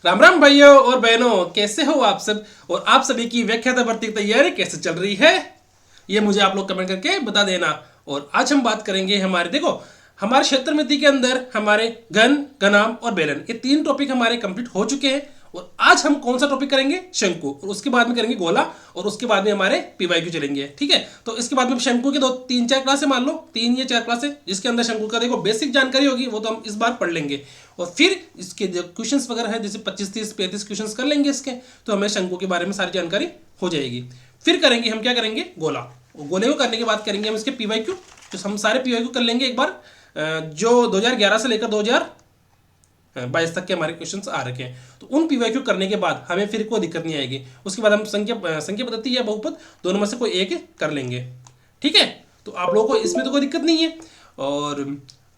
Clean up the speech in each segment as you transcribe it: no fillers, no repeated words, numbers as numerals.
राम राम भाइयों और बहनों, कैसे हो आप सब। और आप सभी की व्याख्याता भर्ती की तैयारी कैसे चल रही है, ये मुझे आप लोग कमेंट करके बता देना। और आज हम बात करेंगे हमारे क्षेत्र मिति के अंदर हमारे घन, घनाम और बेलन, ये तीन टॉपिक हमारे कंप्लीट हो चुके हैं। और आज हम कौन सा टॉपिक करेंगे, शंकु, और उसके बाद में करेंगे गोला, और उसके बाद में हमारे पीवाईक्यू चलेंगे। ठीक है, तो इसके बाद में शंकु के दो तीन चार क्लासे मान लो, 3 या 4 क्लासे, जिसके अंदर शंकु का देखो बेसिक जानकारी होगी, वो तो हम इस बार पढ़ लेंगे। और फिर इसके जो क्वेश्चंस वगैरह है, जैसे 25 30 35 क्वेश्चंस कर लेंगे इसके, तो हमें शंकु के बारे में सारी जानकारी हो जाएगी। फिर करेंगे हम, क्या करेंगे, गोला। और गोले को करने के बाद करेंगे हम इसके पीवाईक्यू, तो हम सारे पीवाईक्यू कर लेंगे एक बार। जो 2011 से लेकर 2022 तक के हमारे क्वेश्चंस आ रखे हैं, तो उन पीवाईक्यू करने के बाद हमें फिर कोई दिक्कत नहीं आएगी। उसके बाद हम संख्या पद्धति या बहुपद दोनों में से कोई एक कर लेंगे। ठीक है, तो आप लोगों को इसमें तो कोई दिक्कत नहीं है। और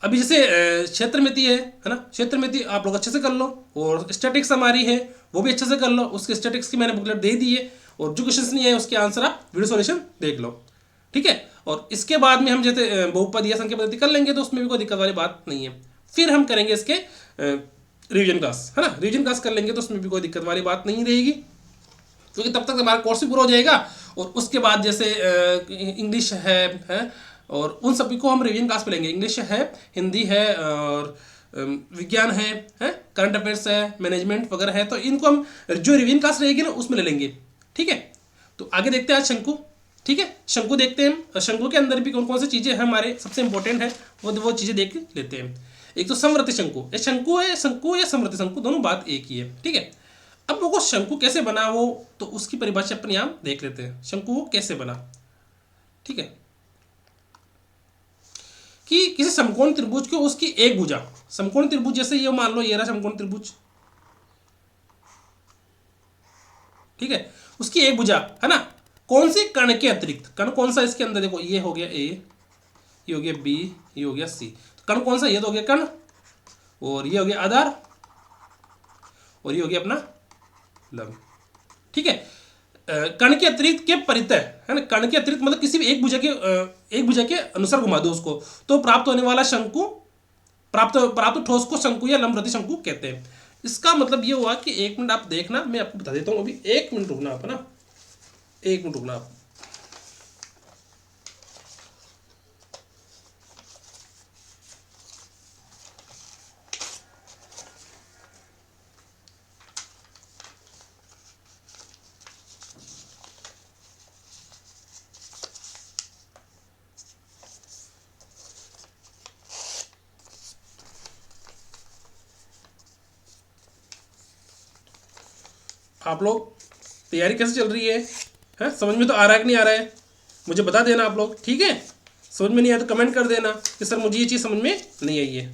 अभी जैसे क्षेत्र मिति है ना, क्षेत्र मिति आप लोग अच्छे से कर लो, और स्टैटिक्स हमारी है वो भी अच्छे से कर लो। उसके स्टैटिक्स की मैंने बुकलेट दे दी है, और जो क्वेश्चंस नहीं है उसके आंसर आप वीडियो सॉल्यूशन देख लो। ठीक है, और इसके बाद में हम जैसे बहुपद या संख्या पद्धति कर लेंगे, तो उसमें भी कोई दिक्कत वाली बात नहीं है। फिर हम करेंगे इसके रिवीजन क्लास, है ना, रिवीजन क्लास कर लेंगे, तो उसमें भी कोई दिक्कत वाली बात नहीं रहेगी, क्योंकि तब तक हमारा कोर्स भी पूरा हो जाएगा। और उसके बाद जैसे इंग्लिश है, और उन सभी को हम रिवीजन क्लास में लेंगे। इंग्लिश है, हिंदी है, और विज्ञान है, करंट अफेयर्स है, मैनेजमेंट वगैरह है, तो इनको हम जो रिवीजन क्लास रहेगी ना उसमें ले लेंगे। ठीक है, तो आगे देखते हैं आज शंकु। ठीक है, शंकु देखते हैं हम। शंकु के अंदर भी कौन कौन सी चीज़ें हमारे सबसे इंपॉर्टेंट है, वो चीज़ें देख लेते हैं। एक तो समवर्ती शंकु, ये शंकु है, शंकु या समवर्ती शंकु, दोनों बात एक ही है। ठीक है, अब वो शंकु कैसे बना, वो तो उसकी परिभाषा अपने यहाँ देख लेते हैं। शंकु कैसे बना, ठीक है, कि किसी समकोण त्रिभुज को उसकी एक भुजा, समकोण त्रिभुज जैसे ये मान लो, ये रहा समकोण त्रिभुज, ठीक है, उसकी एक भुजा है ना, कौन से कण के अतिरिक्त, कण कौन सा इसके अंदर, देखो ये हो गया ए, ये हो गया बी, ये हो गया सी, तो कण कौन सा, ये तो हो गया कण, और ये हो गया आधार, और ये हो गया अपना लंब। ठीक है, कण के अतिरिक्त के परितः, है ना, कण के अतिरिक्त मतलब किसी भी एक भुजा के अनुसार घुमा दो उसको, तो प्राप्त होने वाला शंकु, प्राप्त ठोस को शंकु या लंबवृत्तीय शंकु कहते हैं। इसका मतलब ये हुआ कि, एक मिनट आप देखना, मैं आपको बता देता हूँ अभी, एक मिनट रुकना आप, है ना, एक मिनट रुकना आप। आप लोग तैयारी कैसे चल रही है, समझ में तो आ रहा है कि नहीं आ रहा है, मुझे बता देना आप लोग। ठीक है, समझ में नहीं आया तो कमेंट कर देना कि सर मुझे ये चीज़ समझ में नहीं आई है।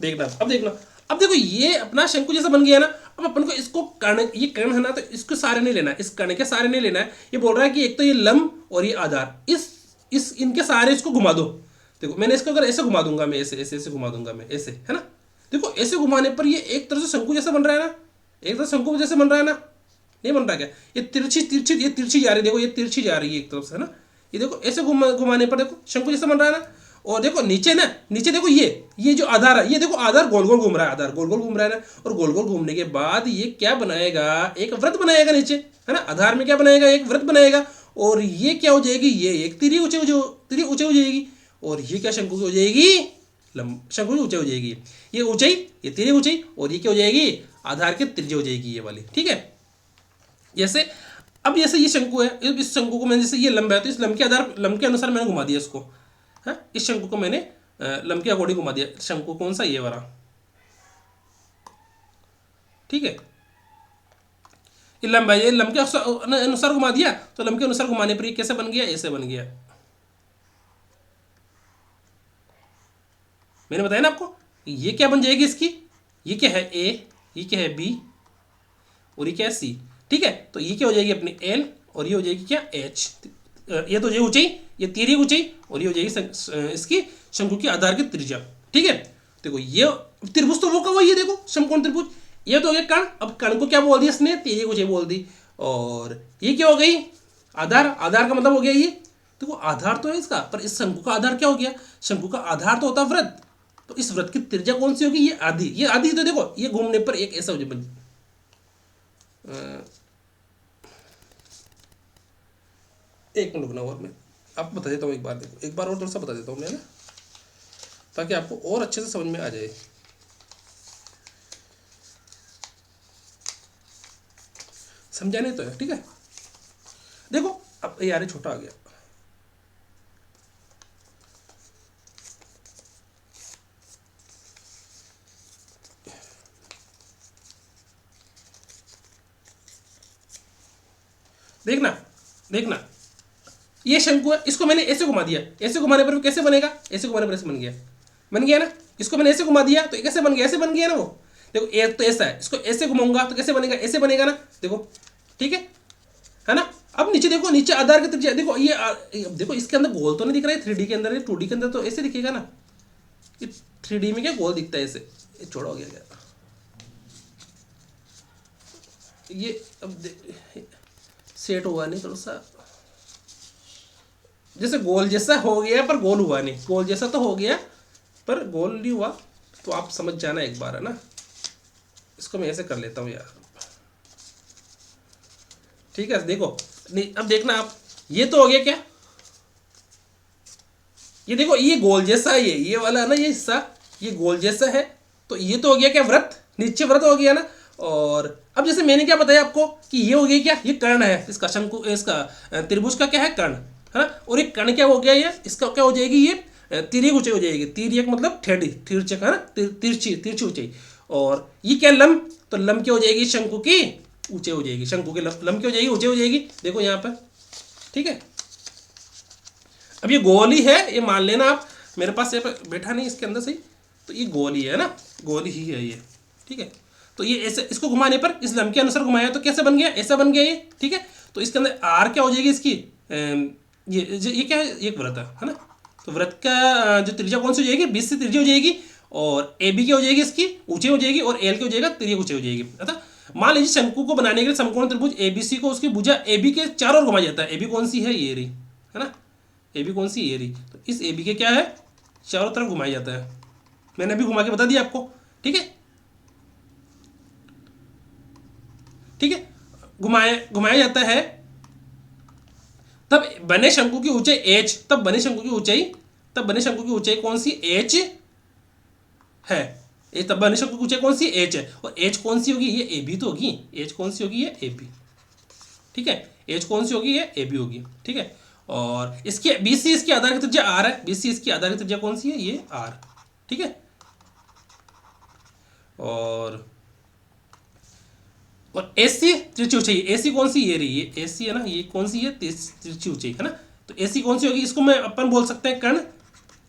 देखना अब, देखना अब, देखो ये अपना शंकु जैसा बन गया ना। अब अपन को इसको कर्ण, ये कर्ण है ना, तो इसको सारे नहीं लेना, इस कर्ण के सारे नहीं लेना है। ये बोल रहा है कि एक तो ये लंब और ये आधार, इस इनके सारे इसको घुमा दो। देखो मैंने इसको अगर ऐसे घुमा दूंगा, मैं ऐसे ऐसे ऐसे घुमा दूंगा, मैं ऐसे, है ना, देखो ऐसे घुमाने पर ये एक तरह से शंकु जैसा बन रहा है ना, एक तरह शंकु जैसे बन रहा है ना, नहीं बन रहा क्या, ये तिरछी तिरछी, ये तिरछी जा रही है, देखो ये तिरछी जा रही है एक तरफ से, है ना, ये देखो ऐसे घुमाने पर देखो शंकु जैसा बन रहा है ना। और देखो नीचे ना, नीचे देखो ये जो आधार है, ये देखो आधार गोल गोल घूम रहा है, आधार गोल गोल घूम रहा है ना, और गोल गोल घूमने के बाद ये क्या बनाएगा, एक वृत्त बनाएगा नीचे, है ना, आधार में क्या बनाएगा, एक वृत्त बनाएगा। और ये क्या हो जाएगी, ये एक तिरी ऊंचे तिरी ऊंचे हो जाएगी, और ये क्या शंकु हो जाएगी, शंकु ऊंचे हो जाएगी, ये ऊंचाई, ये तिरी ऊंचाई, और ये क्या हो जाएगी, आधार के त्रिज्या हो जाएगी ये वाली। ठीक है, जैसे अब जैसे ये शंकु है, इस शंकु को मैंने, जैसे ये लंब है, तो इस लंब के आधार, लंब के अनुसार मैंने घुमा दिया इसको, है, इस शंकु को मैंने लंब के अकॉर्डिंग घुमा दिया। शंकु कौन सा, ये वाला, ठीक है, ये लंब है, ये लंब के अनुसार घुमा दिया, तो लंब के अनुसार घुमाने पर ये कैसे बन गया, ऐसे बन गया। मैंने बताया ना आपको, ये क्या बन जाएगी इसकी, ये क्या है ए, ये क्या है बी, और ये क्या है सी। ठीक है, तो ये क्या हो जाएगी अपनी एल, और ये हो जाएगी क्या एच, ये तो ये ऊंचाई, ये तिरी ऊंचाई, और ये हो जाएगी इसकी शंकु की आधार की त्रिज्या। ठीक है, देखो ये त्रिभुज तो वो का वही है, देखो समकोण त्रिभुज, ये तो हो गया कण। अब कण को क्या बोल दिया इसने, तिरी ऊंचाई बोल दी, और ये क्या हो गई, आधार, आधार का मतलब हो गया ये, देखो आधार तो है इसका, पर इस शंकु का आधार क्या हो गया, शंकु का आधार तो होता है वृत्त, तो इस वृत्त की त्रिज्या कौन सी होगी? ये आधी। ये आधी तो देखो ये घूमने पर एक ऐसा हो जाए, एक मिनट रुकना और मैं आपको बता देता हूँ एक बार। देखो एक बार और थोड़ा सा बता देता हूँ मैं ना, ताकि आपको और अच्छे से समझ में आ जाए। समझाने तो है, ठीक है। देखो अब यार ये छोटा आ गया। देखना देखना, ये शंकु है, इसको मैंने ऐसे घुमा दिया, ऐसे घुमाने पर कैसे बनेगा? ऐसे घुमाने पर ऐसे बन गया ना। इसको मैंने ऐसे घुमा दिया तो कैसे बन गया? ऐसे बन गया ना वो। देखो एक तो ऐसा है, इसको ऐसे घुमाऊंगा तो कैसे बनेगा? ऐसे बनेगा ना। देखो ठीक है ना। अब नीचे देखो, नीचे आधार की त्रिज्या देखो, अब देखो इसके अंदर गोल तो नहीं दिख रहा है 3D के अंदर, 2D के अंदर तो ऐसे दिखेगा ना। ये 3D में क्या गोल दिखता है ऐसे? ये छोड़ा हो गया क्या? ये अब सेट हुआ नहीं थोड़ा सा, जैसे गोल जैसा हो गया पर गोल हुआ नहीं, गोल जैसा तो हो गया पर गोल नहीं हुआ। तो आप समझ जाना एक बार, है ना। इसको मैं ऐसे कर लेता हूँ यार, ठीक है। देखो नहीं, अब देखना आप, ये तो हो गया क्या? ये देखो ये गोल जैसा है, ये वाला है ना, ये हिस्सा ये गोल जैसा है। तो ये तो हो गया क्या? वृत्त, नीचे वृत्त हो गया ना। और अब जैसे मैंने क्या बताया आपको कि ये हो गया क्या? ये कर्ण है इसका, शंकु इसका त्रिभुज का क्या है? कर्ण है ना। और एक कर्ण क्या हो गया? ये इसका क्या हो जाएगी? ये तिर्यक ऊंचाई हो जाएगी। तिर्यक मतलब टेढ़ी, तिरछक है ना, तिरछी तिरछी ऊंचाई। और ये क्या? लंब, तो लंब क्या हो जाएगी? शंकु की ऊंचाई हो जाएगी, शंकु की लंब क्या हो जाएगी? ऊंचाई हो जाएगी। देखो यहाँ पर, ठीक है। अब ये गोल ही है, ये मान लेना आप, मेरे पास ये बैठा नहीं इसके अंदर सही, तो ये गोल ही है ना, गोल ही है ये, ठीक है। तो ये ऐसे इसको घुमाने पर इस लंब के अनुसार घुमाया तो कैसे बन गया? ऐसा बन गया ये, ठीक है। तो इसके अंदर आर क्या हो जाएगी इसकी? ये क्या है? एक वृत्त है ना। तो वृत्त का जो त्रिज्या कौन सी हो जाएगी? 20 से त्रिज्या हो जाएगी। और ए बी क्या हो जाएगी? इसकी ऊंचाई हो जाएगी। और एल क्या हो जाएगा? त्रिज्या ऊंचाई हो जाएगी। अतः मान लीजिए शंकु को बनाने के लिए समकोण त्रिभुज एबीसी को उसकी भुजा एबी के चारों ओर घुमाया जाता है। एबी कौन सी है? ये रही, है ना। ए बी कौन सी? ये रही। तो इस ए बी के क्या है? चारों तरफ घुमाया जाता है। मैंने अभी घुमा के बता दिया आपको, ठीक है। ठीक है, घुमाया जाता है। तब बने शंकु की ऊंचाई एच, तब बने शंकु की ऊंचाई कौन सी? एच है। तब बने शंकु की ऊंचाई कौन सी? एच है। और एच कौन सी होगी? ये ए बी तो होगी। एच कौन सी होगी? ये ए बी, ठीक है। एच कौन सी होगी? ये ए बी होगी, ठीक है। और इसके बीसी इसकी आधार की त्रिज्या आर है। बीसी इसकी आधार की त्रिज्या कौन सी है? ये आर, ठीक है। और एसी तिरछी ऊंचाई, एसी कौन सी? ये रही, ये एसी है ना। ये कौन सी है? तिरछी ऊंचाई, है ना। तो एसी कौन सी होगी? इसको मैं अपन बोल सकते हैं कर्ण,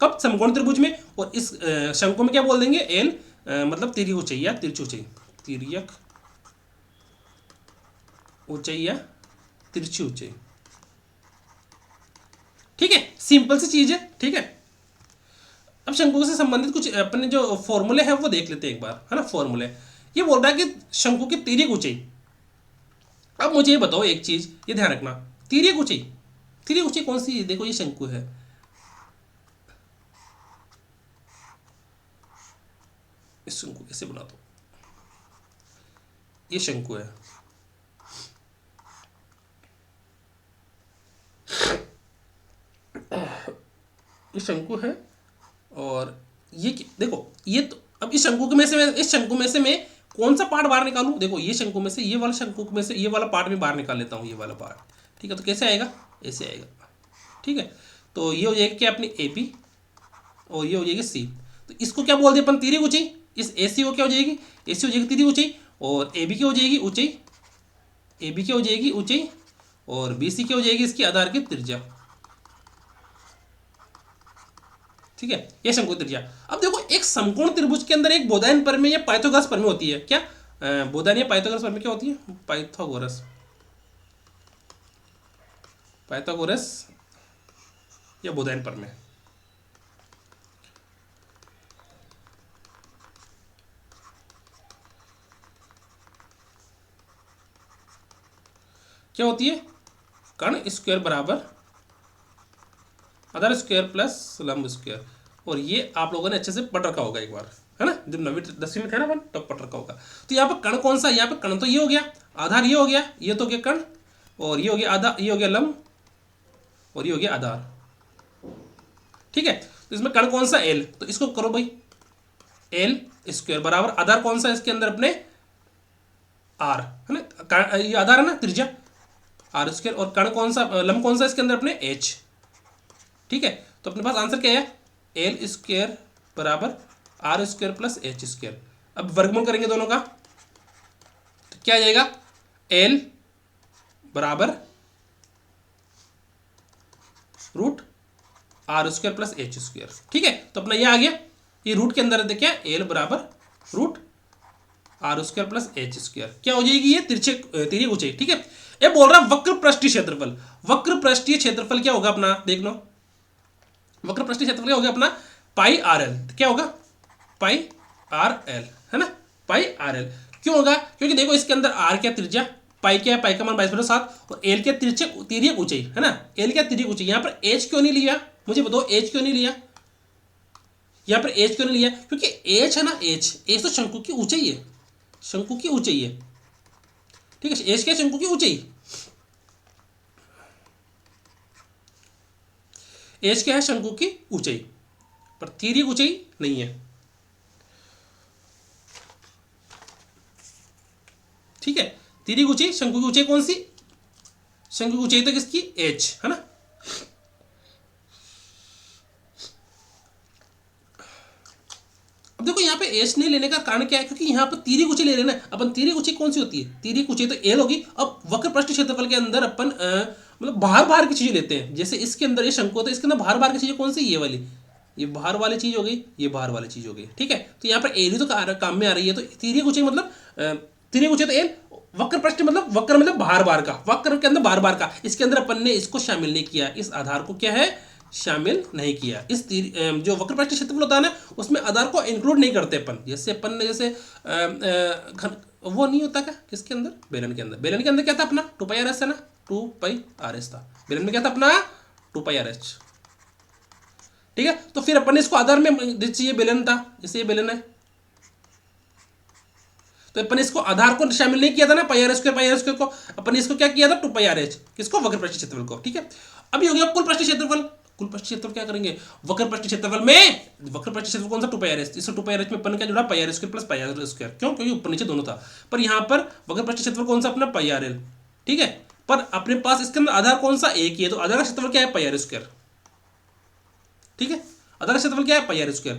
कब? समकोण त्रिभुज में। और इस शंकु में क्या बोल देंगे? एल, मतलब तिर्यक ऊंचाई या तिरछी ऊंचाई, तिर्यक ऊंचाई या तिरछी ऊंचाई, ठीक है। सिंपल सी चीज है, ठीक है। अब शंकु से संबंधित कुछ अपने जो फॉर्मूले हैं वो देख लेते हैं एक बार, है ना। फॉर्मूले ये बोल रहा है कि शंकु की तिर्यक ऊंचाई। अब मुझे ये बताओ एक चीज, ये ध्यान रखना, तिर्यक ऊंचाई, तिर्यक ऊंचाई कौन सी? देखो ये शंकु है, इस शंकु ऐसे बना दो, ये शंकु है, ये शंकु है। और ये देखो, ये तो अब इस शंकु में से इस शंकु में से मैं कौन सा पार्ट बाहर निकालूं? देखो ये शंकु में से ये वाला, शंकु में से ये वाला पार्ट में बाहर निकाल लेता हूं, ये वाला पार्ट, ठीक है। तो कैसे आएगा? ऐसे आएगा, ठीक है। तो ये हो जाएगी क्या अपनी ए पी, और ये हो जाएगी सी। तो इसको क्या बोल दिया अपन? तिर्यक ऊंचाई। इस ए सी को क्या हो जाएगी? ए सी हो जाएगी तिर्यक ऊंचाई। और ए बी की हो जाएगी ऊंचाई, ए बी की हो जाएगी ऊंचाई। और बी सी की हो जाएगी इसकी आधार की त्रिज्या, ठीक है। ये शंकु त्रिज्या। अब देखो एक समकोण त्रिभुज के अंदर एक बोधायन परमेय या पाइथागोरस परमेय होती है क्या? बोधायन या पाइथागोरस परमेय क्या होती है? पाइथागोरस, पाइथागोरस या बोधायन परमेय। क्या होती है? कर्ण स्क्वायर बराबर आधार स्क्वायर प्लस लंब स्क्वायर। और ये आप लोगों ने अच्छे से पढ़ रखा होगा एक बार, है ना, जब 9वीं 10वीं में थे ना अपन तब पढ़ रखा होगा। तो यहाँ पर कण कौन सा, यहाँ पर कण तो ये हो गया, आधार ये हो गया, ये तो गया कण, और ये हो गया आधार, ये हो गया लंब, और ये हो गया आधार। ठीक है, तो इसमें कण कौन सा, एल, तो इसको करो भाई, एल स्क्वायर बराबर आधार कौन सा इसके अंदर अपने, आर, है ना, ये आधार है ना त्रिज्या, आर स्क्वायर, और कण कौन सा, लंब कौन सा इसके अंदर अपने, एच। ठीक है, तो अपने पास आंसर क्या है, एल स्क्वायर बराबर R square plus H square. अब वर्गमूल करेंगे दोनों का, तो क्या आ जाएगा, एल बराबर root R square plus H square. ठीक है, तो अपना ये आ गया, ये रूट के अंदर देखिए एल बराबर root R square plus H square, क्या हो जाएगी ये, तिर्यक ऊंचाई। ठीक है, ये बोल रहा है वक्र पृष्ठीय क्षेत्रफल, वक्र पृष्ठीय क्षेत्रफल क्या होगा अपना, देख लो, वक्र पृष्ठीय क्षेत्रफल क्या होगा अपना, पाई आर एल, क्या होगा, पाई आर एल, है ना, पाई आर एल। क्यों होगा, क्योंकि देखो इसके अंदर आर क्या त्रिज्या, पाई क्या है, पाई का मान 22/7, और एल क्या तिर्यक ऊंचाई, है ना, एल क्या तिर्यक ऊंचाई। यहाँ पर एच क्यों नहीं लिया, मुझे बताओ एच क्यों नहीं लिया, यहाँ पर एच क्यों नहीं लिया, क्योंकि एच है ना, एच तो शंकु की ऊंचाई है, शंकु की ऊंचाई है। ठीक है, एच क्या, शंकु की ऊंचाई, एच क्या है, शंकु की ऊंचाई, पर तिर्यक ऊंचाई नहीं है। ठीक है, तिर्यक ऊंचाई, शंकु की ऊंचाई कौन सी, शंकु की ऊंचाई तो किसकी, एच, है ना। अब देखो यहाँ पे एच नहीं लेने का कारण क्या है, क्योंकि यहाँ पर तिर्यक ऊंचाई ले रहे हैं ना अपन, तिर्यक ऊंचाई कौन सी होती है, तिर्यक ऊंचाई तो एल होगी। अब वक्र पृष्ठ क्षेत्रफल के अंदर अपन मतलब बाहर बाहर की चीजें लेते हैं, जैसे इसके अंदर ये शंकु होता है, इसके अंदर बाहर बाहर की चीजें कौन सी, ये वाली, ये बाहर वाली चीज हो गई, ये बाहर वाली चीज हो गई। ठीक है, तो यहाँ पर एल ही तो काम में आ रही है, तो तिर्यक ऊंचाई मतलब तिर्यक ऊंचाई तो एल, वक्र पृष्ठ मतलब वक्र मतलब बाहर बाहर का, वक्र के अंदर बाहर बाहर का, इसके अंदर अपन ने इसको शामिल नहीं किया, इस आधार को क्या है, शामिल नहीं किया। इस जो वक्र पृष्ठ क्षेत्रफल होता है ना, उसमें आधार को इंक्लूड नहीं करते अपन, जैसे अपन ने जैसे वो नहीं होता क्या किसके अंदर, बेलन के अंदर, बेलन के अंदर क्या था अपना 2πr/s है ना, 2πr/s था, बेलन में क्या था अपना 2πr/s। ठीक है, तो फिर अपन ने इसको आधार में, जैसे ये बेलन था, जैसे ये बेलन है, तो अपन इसको आधार को शामिल नहीं किया था ना, πr² को, अपन इसको क्या किया था 2πr/h, किसको, वक्र पृष्ठ क्षेत्रफल को। ठीक है, अभी हो गया कुल पृष्ठ क्षेत्रफल, कुल पृष्ठ क्षेत्रफल क्या करेंगे, वक्र पृष्ठ क्षेत्रफल में, वक्र पृष्ठ क्षेत्रफल कौन सा 2πr/h, इससे 2πr/h में अपन क्या जुड़ा, πr² प्लस πr², क्यों, क्योंकि ऊपर नीचे दोनों था, पर यहाँ पर वक्र पृष्ठ क्षेत्रफल कौन सा अपना πrl। ठीक है, पर अपने पास इसके अंदर आधार कौन सा, एक ही है, तो आधार का क्षेत्रफल क्या है, πr²। ठीक है, आधार का क्षेत्रफल क्या है, πr²,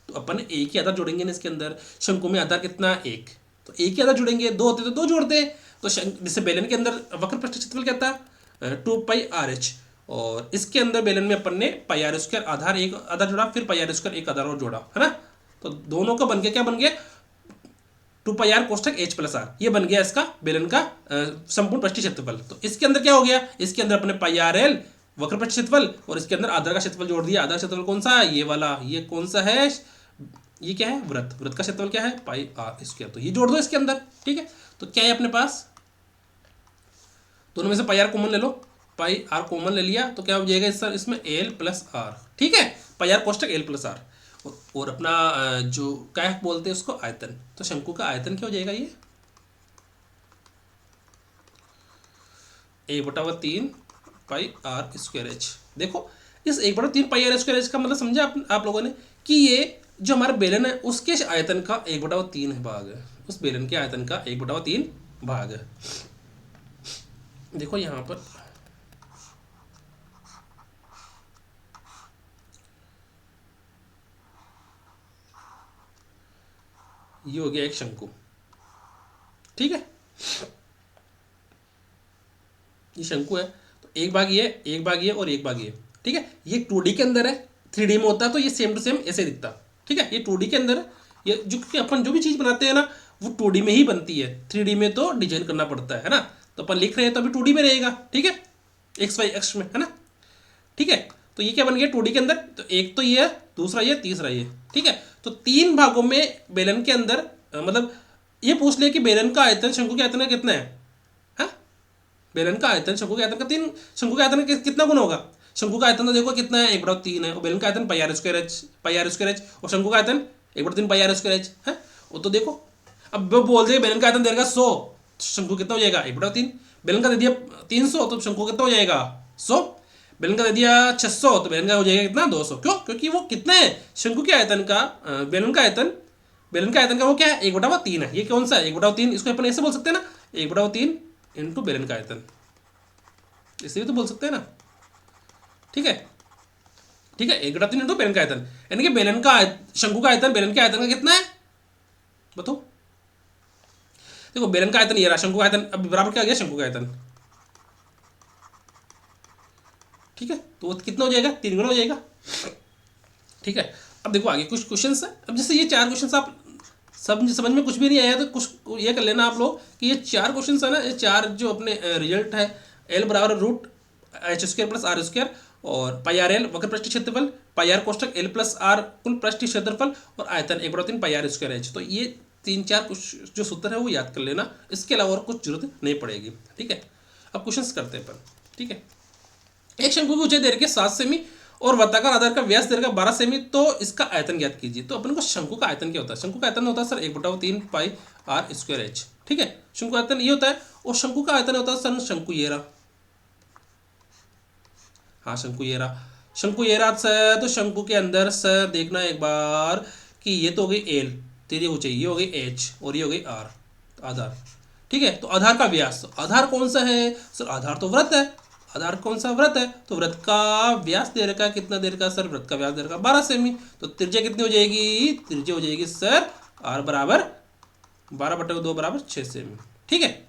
तो अपन एक ही आधार जोड़ेंगे ना इसके अंदर, शंकु में आधार कितना, एक, तो एक ही आधार जुड़ेंगे, दो होते तो दो जोड़ते, तो जैसे बेलन के अंदर वक्र पृष्ठ क्षेत्रफल क्या था 2πrh, और इसके अंदर बेलन में अपन ने πr² आधार, एक आधार जोड़ा, फिर πr² एक आधार और जोड़ा, है ना, तो दोनों का बन गया, क्या बन गया 2πr कोष्ठक h प्लस r, ये बन गया इसका बेलन का संपूर्ण पृष्ठीय क्षेत्रफल। तो इसके अंदर क्या हो गया, इसके अंदर अपने πrl वक्र पृष्ठ क्षेत्रफल, और इसके अंदर आधार का क्षेत्रफल जोड़ दिया, आधार क्षेत्रफल कौन सा, ये वाला, ये कौन सा है, ये क्या है, वृत्त, वृत्त का क्षेत्रफल क्या है, πr², तो ये जोड़ दो इसके अंदर। ठीक है, तो क्या है अपने पास, दोनों में से πr कॉमन ले लो, πr कॉमन ले लिया, तो क्या हो जाएगा इसमें l प्लस r। ठीक है, πr कोष्ठक l प्लस r, और अपना जो क्या बोलते हैं उसको, आयतन, तो शंकु का आयतन क्या हो जाएगा, ये 1/3 πr²h। देखो इस 1/3 πr² का मतलब समझा आप लोगों ने, कि ये जो हमारा बेलन है उसके आयतन का 1/3 भाग है, उस बेलन के आयतन का 1/3 भाग है। देखो यहाँ पर ये हो गया एक शंकु। ठीक है, ये शंकु है, तो एक भाग ये, एक भाग ये, और एक भाग ये। ठीक है, ये 2D के अंदर है, 3D में होता तो ये सेम टू सेम ऐसे दिखता। ठीक है, ये 2D के अंदर है, ये जो अपन जो भी चीज़ बनाते हैं ना वो 2D में ही बनती है, 3D में तो डिजाइन करना पड़ता है ना, तो अपन लिख रहे हैं तो अभी 2D में रहेगा। ठीक है, XY अक्ष में, है ना। ठीक है, तो ये क्या बन गया 2D के अंदर, तो एक तो ये है, दूसरा ये, तीसरा ये। ठीक है, तो 3 भागों में बेलन के अंदर मतलब ये पूछ लिया कि बेलन का आयतन शंकु के आयतन का कितना है, हाँ, बेलन का आयतन शंकु के आयतन का 3, शंकु के आयतन का कितना गुना होगा, शंकु का आयतन तो देखो कितना है, 1/3 है, और बेलन का आयतन पाई आर स्क्वायर एच, और शंकु का आयतन 1/3 पाई आर स्क्वायर एच है। वो तो देखो, अब वो बोल दे बेलन का आयतन देगा 100, शंकु कितना हो जाएगा 1/3। बेलन का दे दिया 300 तो शंकु कितना हो जाएगा 100। बेलन का दे दिया 600 तो बेलन का हो जाएगा कितना 200। क्यों? क्योंकि वो कितना है शंकु के आयतन का बेलन का आयतन का वो क्या है 1/3 है। ये कौन सा है 1/3, इसको अपन ऐसे बोल सकते हैं ना 1/3 इंटू बेलन का आयतन, इसे भी तो बोल सकते हैं ना। ठीक है, ठीक है, 1/3 इंटू बेलन का आयतन, यानी कि बेलन का शंकु का आयतन बेलन के आयतन का कितना है बताओ। देखो बेलन का आयतन ये रहा, शंकु का आयतन अब बराबर क्या आ गया शंकु का आयतन। ठीक है, तो वो कितना हो जाएगा 3 गुना हो जाएगा। ठीक है, अब देखो आगे कुछ क्वेश्चंस है। अब जैसे ये 4 क्वेश्चंस आप समझ में कुछ भी नहीं आया तो कुछ ये कर लेना आप लोग कि ये 4 क्वेश्चंस है ना, ये 4 जो अपने रिजल्ट है L बराबर root H square plus R square और पाई आर एल वक्र पृष्ठ क्षेत्रफल, पाई आर कोष्ठक L प्लस आर कुल पृष्ठ क्षेत्रफल और आयतन 1/3 पाई आर स्क्वायर एच। तो ये 3-4 कुछ जो सूत्र है वो याद कर लेना, इसके अलावा और कुछ जरूरत नहीं पड़ेगी। ठीक है, अब क्वेश्चंस करते हैं अपन। ठीक है, एक शंकु की ऊंचाई दे रखी है 7 सेमी और वृत्ताकार आधार का व्यास दे रखा है 12 सेमी, तो इसका आयतन ज्ञात कीजिए। तो अपन को शंकु का आयतन क्या होता है, शंकु का आयतन होता है sir 1/3 pi are square H. ठीक है, शंकु आयतन ये होता है, और शंकु का आयतन होता है सर शंकु ये रहा, हाँ शंकु ये रहा, शंकु ये रहा सर। तो शंकु के अंदर सर देखना एक बार कि ये तो हो गई एल तेरी ऊंचाई, ये हो गई एच और ये हो गई आर आधार। ठीक है, तो आधार का व्यास, तो आधार कौन सा है सर, आधार तो वृत्त है, आधार कौन सा वृत्त है, तो वृत्त का व्यास दे रखा, कितना दे रखा सर, वृत्त का व्यास दे रखा 12 सेमी। तो त्रिज्या कितनी हो जाएगी, त्रिज्या हो जाएगी सर आर बराबर 12/2 बराबर 6 सेमी। ठीक है,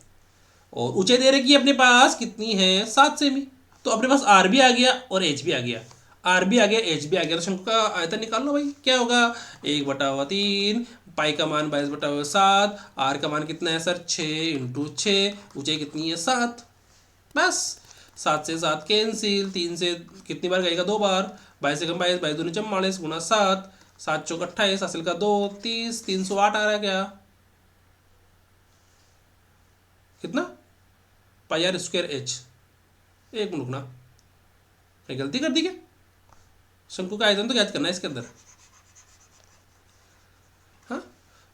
और ऊंचाई दे रखी है अपने पास कितनी है 7 सेमी। तो अपने पास आर भी आ गया और एच भी आ गया, आर भी आ गया एच भी आ गया। तो शंकु का आयतन निकाल लो भाई, क्या होगा 1/3, पाई का मान 22/7, आर का मान कितना है सर 6 × 6, ऊंचाई कितनी है 7, बस 7 से 7 कैंसिल, 3 से कितनी बार गएगा 2 बार, 22 से कम 22, 22 दूनी 44 गुना 7, 7 चौक 28, हासिल का 2 30, 308 आ रहा है क्या, कितना पाई आर स्क्वायर एच। एक मिनट रुकना, मैं गलती कर दी क्या, शंकु का आयतन तो ज्ञात करना है इसके अंदर, हाँ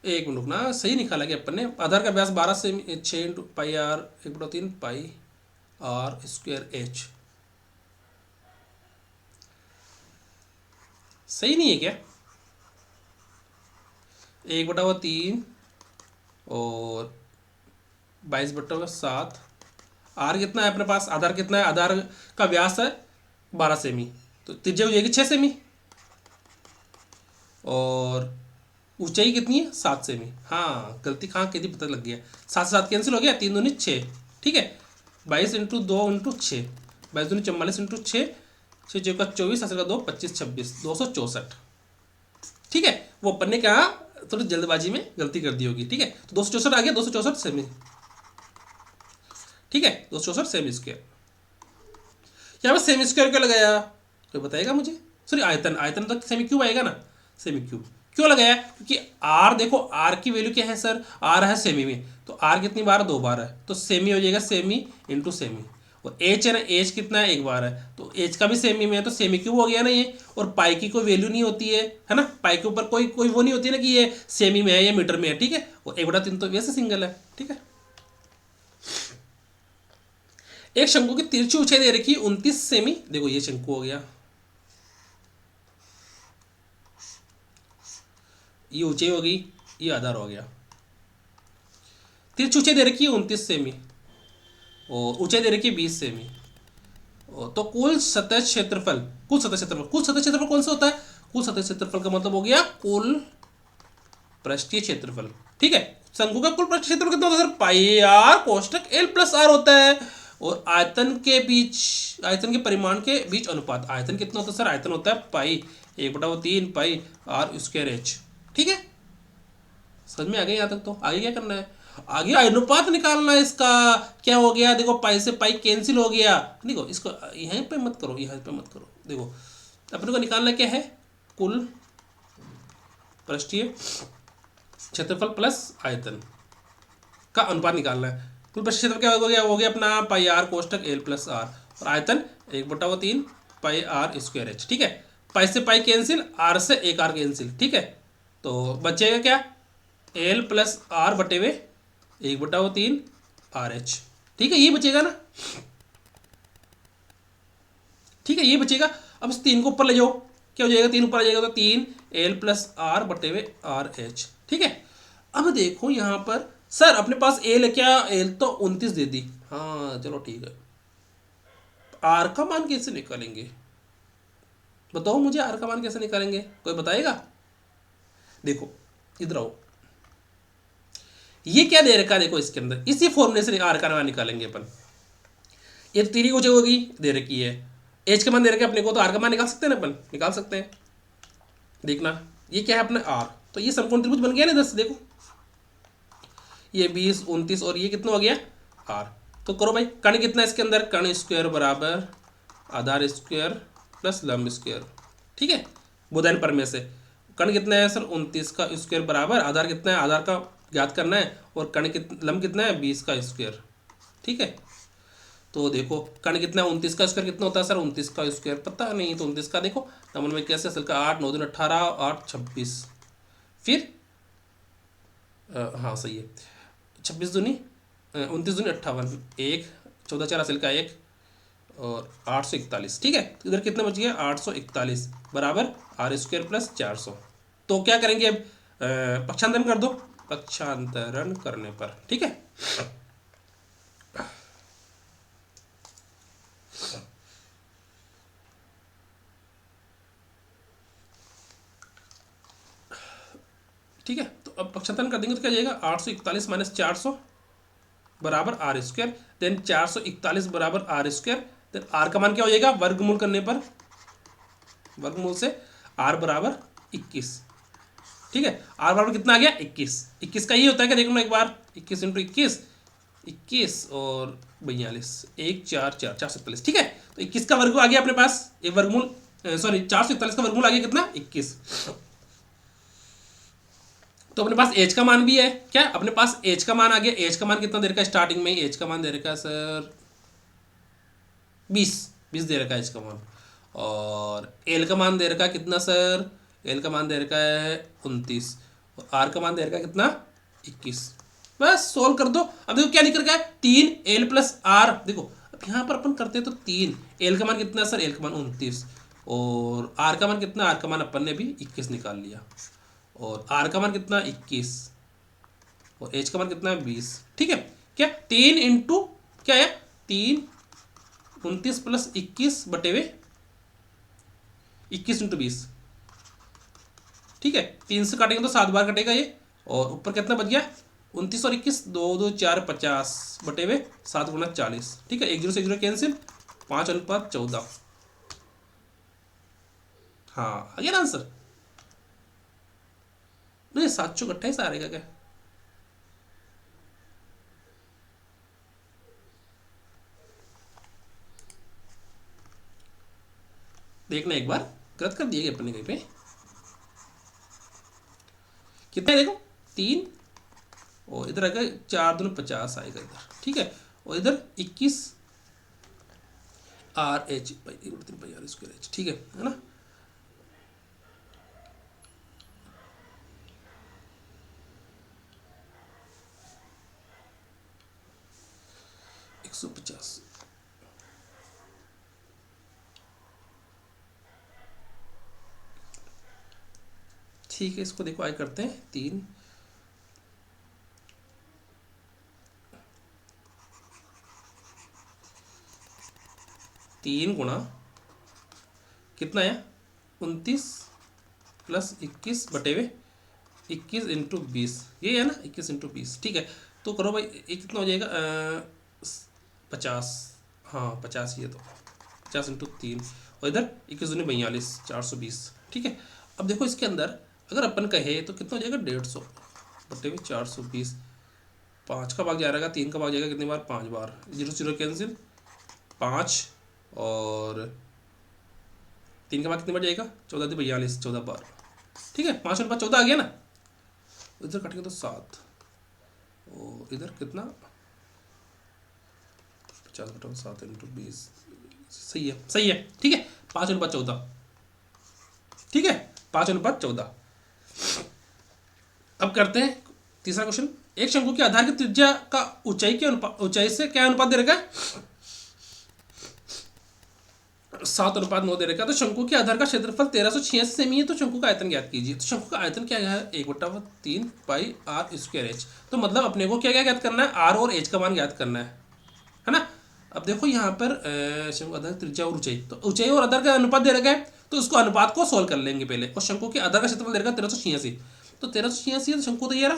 एक मिनट रुकना, सही निकाला गया अपन ने। आधार का व्यास 12 से 6 × pi r 1/3 pi are square h, सही नहीं है क्या 1/3 और 22/7, आर कितना है अपने पास, आधार कितना है, आधार का व्यास है 12 सेमी, तो त्रिज्या हो जाएगी 6 सेमी और ऊंचाई कितनी है 7 सेमी। हाँ गलती कहाँ की थी पता लग गया, 7 से 7 कैंसिल हो गया, 3 दूनी 6। ठीक है, 22 × 2 × 6, 22 दूनी 44 × 6, 6 चौका 24, हासिल का 2 25 26 264। ठीक है, वो अपन ने कहा थोड़ी जल्दबाजी में गलती कर दी होगी। ठीक है, तो 264 आ गया, 264 सेमी। ठीक है, 264 सेमी स्क्वायर। यहाँ पर सेमी स्क्वायर क्यों लगाया कोई बताएगा मुझे, सॉरी आयतन, आयतन तो सेमी क्यूब आएगा ना, सेमी क्यूब क्यों लगाया, क्योंकि आर देखो आर की वैल्यू क्या है सर, आर है सेमी में, तो आर कितनी बार 2 बार है, तो सेमी हो जाएगा सेमी इंटू सेमी, और एच है ना, एच कितना है 1 बार है, तो एच का भी सेमी में है, तो सेमी क्यूब हो गया ना ये। और पाई की कोई वैल्यू नहीं होती है ना, पाई के ऊपर कोई कोई वो नहीं होती है ना कि ये सेमी में है या मीटर में है। ठीक है, और 1/3 तो वैसे सिंगल है। ठीक है, एक शंकु की तिरछी ऊंचाई दे रखी 29 सेमी, देखो ये शंकु हो गया, ये ऊंचाई हो गई, ये आधार हो गया, तिरछी ऊंचाई दे रखी है 29 सेमी और ऊंचाई दे रखी है 20 सेमी, तो कुल सतह क्षेत्रफल, कुल सतह क्षेत्रफल कौन सा होता है, कुल सतह क्षेत्रफल का मतलब हो गया कुल पृष्ठीय क्षेत्रफल। ठीक है, शंकु का कुल पृष्ठीय क्षेत्रफल कितना होता है सर, पाई आर कोष्ठक L प्लस आर होता है, और आयतन के बीच, आयतन के परिमाण के बीच अनुपात, आयतन कितना होता है सर, आयतन होता है पाई 1/3 पाई आर स्क्वायर एच। ठीक है, समझ में आ गया यहाँ तक, तो आगे क्या करना है, आगे अनुपात निकालना है इसका, क्या हो गया देखो, पाई से पाई कैंसिल हो गया, देखो इसको यहीं पे मत करो, यहाँ पे मत करो, देखो अपने को निकालना क्या है, कुल पृष्ठीय क्षेत्रफल प्लस आयतन का अनुपात निकालना है। कुल पृष्ठीय क्षेत्रफल क्या हो गया, अपना पाई आर कोष्ठक L प्लस आर, और आयतन 1/3 पाई आर स्क्वायर एच। ठीक है, पाई से पाई कैंसिल, आर से एक आर कैंसिल। ठीक है, तो बचेगा क्या, एल प्लस आर बटे हुए 1/3 आर एच। ठीक है, ये बचेगा ना। ठीक है, ये बचेगा। अब इस 3 को ऊपर ले जाओ, क्या हो जाएगा, 3 ऊपर आ जाएगा तो 3 एल प्लस आर बटे हुए आर एच। ठीक है, अब देखो यहाँ पर सर अपने पास एल है क्या, एल तो 29 दे दी। हाँ चलो ठीक है, आर का मान कैसे निकालेंगे, बताओ मुझे आर का मान कैसे निकालेंगे, कोई बताएगा। देखो इधर आओ, ये क्या दे रखा है, देखो इसके अंदर इसी फॉर्मूले से आर का मान निकालेंगे अपन। ये तो 3 कुछ होगी दे रखी है, एच का मान दे रखा है अपने को, तो आर का मान निकाल सकते हैं ना, अपन निकाल सकते हैं। देखना ये क्या है अपने आर, तो ये समकोण त्रिभुज बन गया ना 10। देखो ये 20 29 और ये कितना हो गया आर। तो करो भाई, कण कितना है इसके अंदर, कण स्क्वायर बराबर आधार स्क्वायर प्लस लंब स्क्वायर। ठीक है, बुधन पर में से कण कितना है सर 29 का स्क्वायर बराबर आधार कितना है, आधार का ज्ञात करना है, और कण लंब कितना है 20 का स्क्वायर। ठीक है, तो देखो कण कितना है 29 का स्क्वायर कितना होता है सर, 29 का स्क्वायर पता नहीं, तो 29 का देखो नंबर में कैसे असल का 8 9 दूनी 18 8 26, फिर हाँ सही है 26 दूनी 29 दूनी 58, 1 14 4 असल का 1 और 841। ठीक है, तो इधर कितना बच गया 841 बराबर आर स्क्वायर प्लस 400। तो क्या करेंगे अब, पक्षांतरण कर दो, पक्षांतरण करने पर ठीक है, ठीक है, तो अब पक्षांतरण कर देंगे तो क्या जाएगा 841 माइनस 400 बराबर आर स्क्वायर, देन 441 बराबर आर स्क्वायर, देन आर का मान क्या हो जाएगा, वर्गमूल करने पर वर्गमूल से आर बराबर 21। ठीक है, आर बराबर कितना आ गया 21। 21 का ये होता है क्या, देखो ना एक बार 21 इंटू 21 21 और 42 1 4 4 447। ठीक है, तो 21 का वर्ग आ गया अपने पास, ये वर्गमूल सॉरी 441 का वर्गमूल आ गया कितना 21। तो अपने पास एच का मान भी है क्या, अपने पास एच का मान आ गया। एच का मान कितना दे रखा है, स्टार्टिंग में एच का मान दे रखा है सर 20 दे रखा है एच का मान, और एल का मान दे रखा है कितना सर, एल का मान दे रखा है 29, और आर का मान दे रखा है कितना 21। बस सोल्व कर दो। अब देखो क्या लिख रखा है 3 एल प्लस आर, देखो अब यहाँ पर अपन करते हैं तो 3 एल का मान कितना सर, एल का मान 29, और आर का मान कितना, आर का मान अपन ने भी 21 निकाल लिया, और आर का मान कितना 21, और एच का मान कितना 20। ठीक है, क्या 3 इंटू क्या है 3 29 प्लस 21 बटे हुए 21 इंटू 20। ठीक है, 3 से काटेंगे तो 7 बार कटेगा ये, और ऊपर कितना बच गया 29 और 21 2 2 4 50 बटे हुए 7 गुना 40। ठीक है, 1 0 से 1 0 कैंसिल, 5:14। हाँ आ गया ना आंसर, नहीं 728 आ रहेगा क्या, देखना एक बार, गलत कर दिए अपने कहीं पे, कितना है देखो 3, और इधर आएगा 4 दूनी 50 आएगा इधर। ठीक है, और इधर 21 R H by R square H. ठीक है ना, एक 150। ठीक है, इसको देखो आगे करते हैं 3 गुणा कितना है 29 प्लस 21 बटे हुए 21 इंटू 20, ये है ना 21 इंटू 20। ठीक है, तो करो भाई ये कितना हो जाएगा 50, हाँ 50 ये तो 50 इंटू 3, और इधर 21 दूनी 42 420। ठीक है, अब देखो इसके अंदर अगर अपन कहे तो कितना हो जाएगा 150 बटे हुए 420, 5 का भाग जा रहेगा, 3 का भाग जाएगा कितनी बार 5 बार, 0 0 कैंसिल 5, और 3 का भाग कितनी बार जाएगा 14 42 14 बार। ठीक है, 5 और 5 14 आ गया ना, इधर कटेगा तो 7, और इधर कितना 50 बटा 7 इंटू 20, सही है सही है। ठीक है, 5:14। ठीक है, 5:14। अब करते हैं तीसरा क्वेश्चन। एक शंकु के आधार की त्रिज्या का ऊंचाई से क्या अनुपात दे रखा है? 7:9 दे रखा है। तो शंकु के आधार का क्षेत्रफल 1386 सेमी है। तो शंकु का आयतन ज्ञात कीजिए। तो शंकु का आयतन क्या है? 1/3 पाई आर स्क्वायर एच। तो मतलब अपने को क्या क्या ज्ञात करना है? आर और एच का मान ज्ञात करना है ना। अब देखो यहाँ पर शंकु आधार त्रिज्या और ऊंचाई, तो ऊंचाई और आधार का अनुपात दे रखा है, तो उसको अनुपात को सोल्व कर लेंगे पहले। और शंकु के आधार का क्षेत्रफल दे रखा है 1386। तो 1386 तो शंकु तो ये रहा,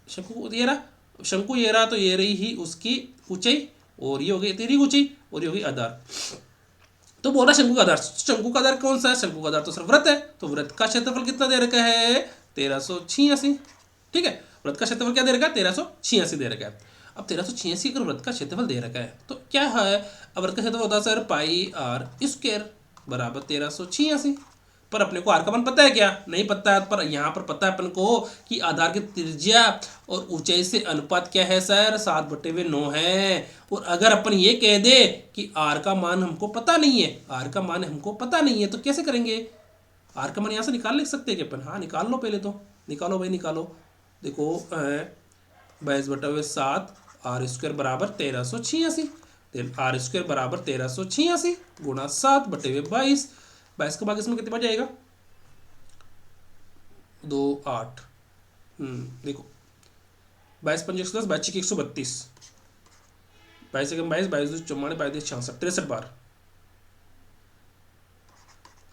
शंकु ये रहा, तो ये रही ही उसकी ऊंचाई, और ये हो गई तेरी ऊंचाई, और ये हो गई आधार। तो बोला शंकु का आधार, शंकु का आधार कौन सा है? शंकु का आधार तो सिर्फ वृत्त है। तो वृत्त का क्षेत्रफल कितना दे रखा है? 1386। ठीक है, वृत्त का क्षेत्रफल क्या दे रखा है? 1386 दे रखा है। अब 1386 अगर वृत्त का क्षेत्रफल दे रखा है तो क्या है? अब वृत्त का क्षेत्रफल होता है सर पाई आर स्क्वायर बराबर 1386। पर अपने को आर का मान पता है क्या? नहीं पता है। पर यहाँ पर पता है अपन को कि आधार की त्रिज्या और ऊंचाई से अनुपात क्या है सर? 7/9 है। और अगर अपन ये कह दे कि आर का मान हमको पता नहीं है, आर का मान हमको पता नहीं है, तो कैसे करेंगे? आर का मान यहाँ से निकाल लिख सकते हैं कि अपन? हाँ निकाल लो, पहले तो निकालो भाई, निकालो। देखो 22/7 आर स्क्वायर बराबर 1386। देन आर स्क्वायर बराबर 1386 गुणा 7/22। 22 के बाद इसमें कितने बार जाएगा? 2 8। देखो 22 5 110, 22 132, 22 1 22, 22 2 44, 22 66, 63 बार।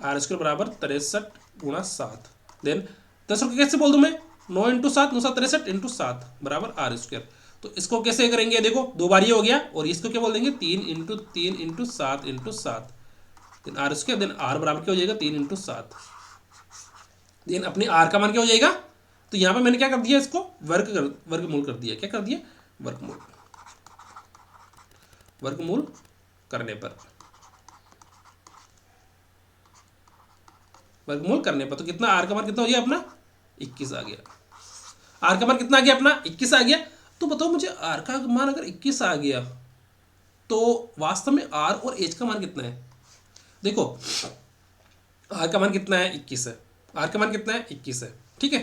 आर स्क्वायर बराबर 63 गुणा 7। देन 10 को कैसे बोल दूं मैं? 9 × 7, 9 7 63 × 7 बराबर आर स्क्वायर। तो इसको कैसे करेंगे? देखो दो बार ये हो गया, और इसको क्या बोल देंगे? 3 × 3 × 7 × 7। Then R square, then R बराबर क्या हो जाएगा? 3 × 7। देन अपने आर का मान क्या हो जाएगा? तो यहाँ पे मैंने क्या कर दिया? इसको वर्गमूल कर दिया। क्या कर दिया? वर्गमूल करने पर, वर्गमूल करने पर तो कितना? आर का मान कितना हो गया अपना? 21 आ गया। आर का मान कितना आ गया अपना? 21 आ गया। तो बताओ मुझे, आर का मान अगर 21 आ गया तो वास्तव में आर और एच का मान कितना है? देखो आर का मान कितना है? 21 है। आर का मान कितना है? 21 है। ठीक है,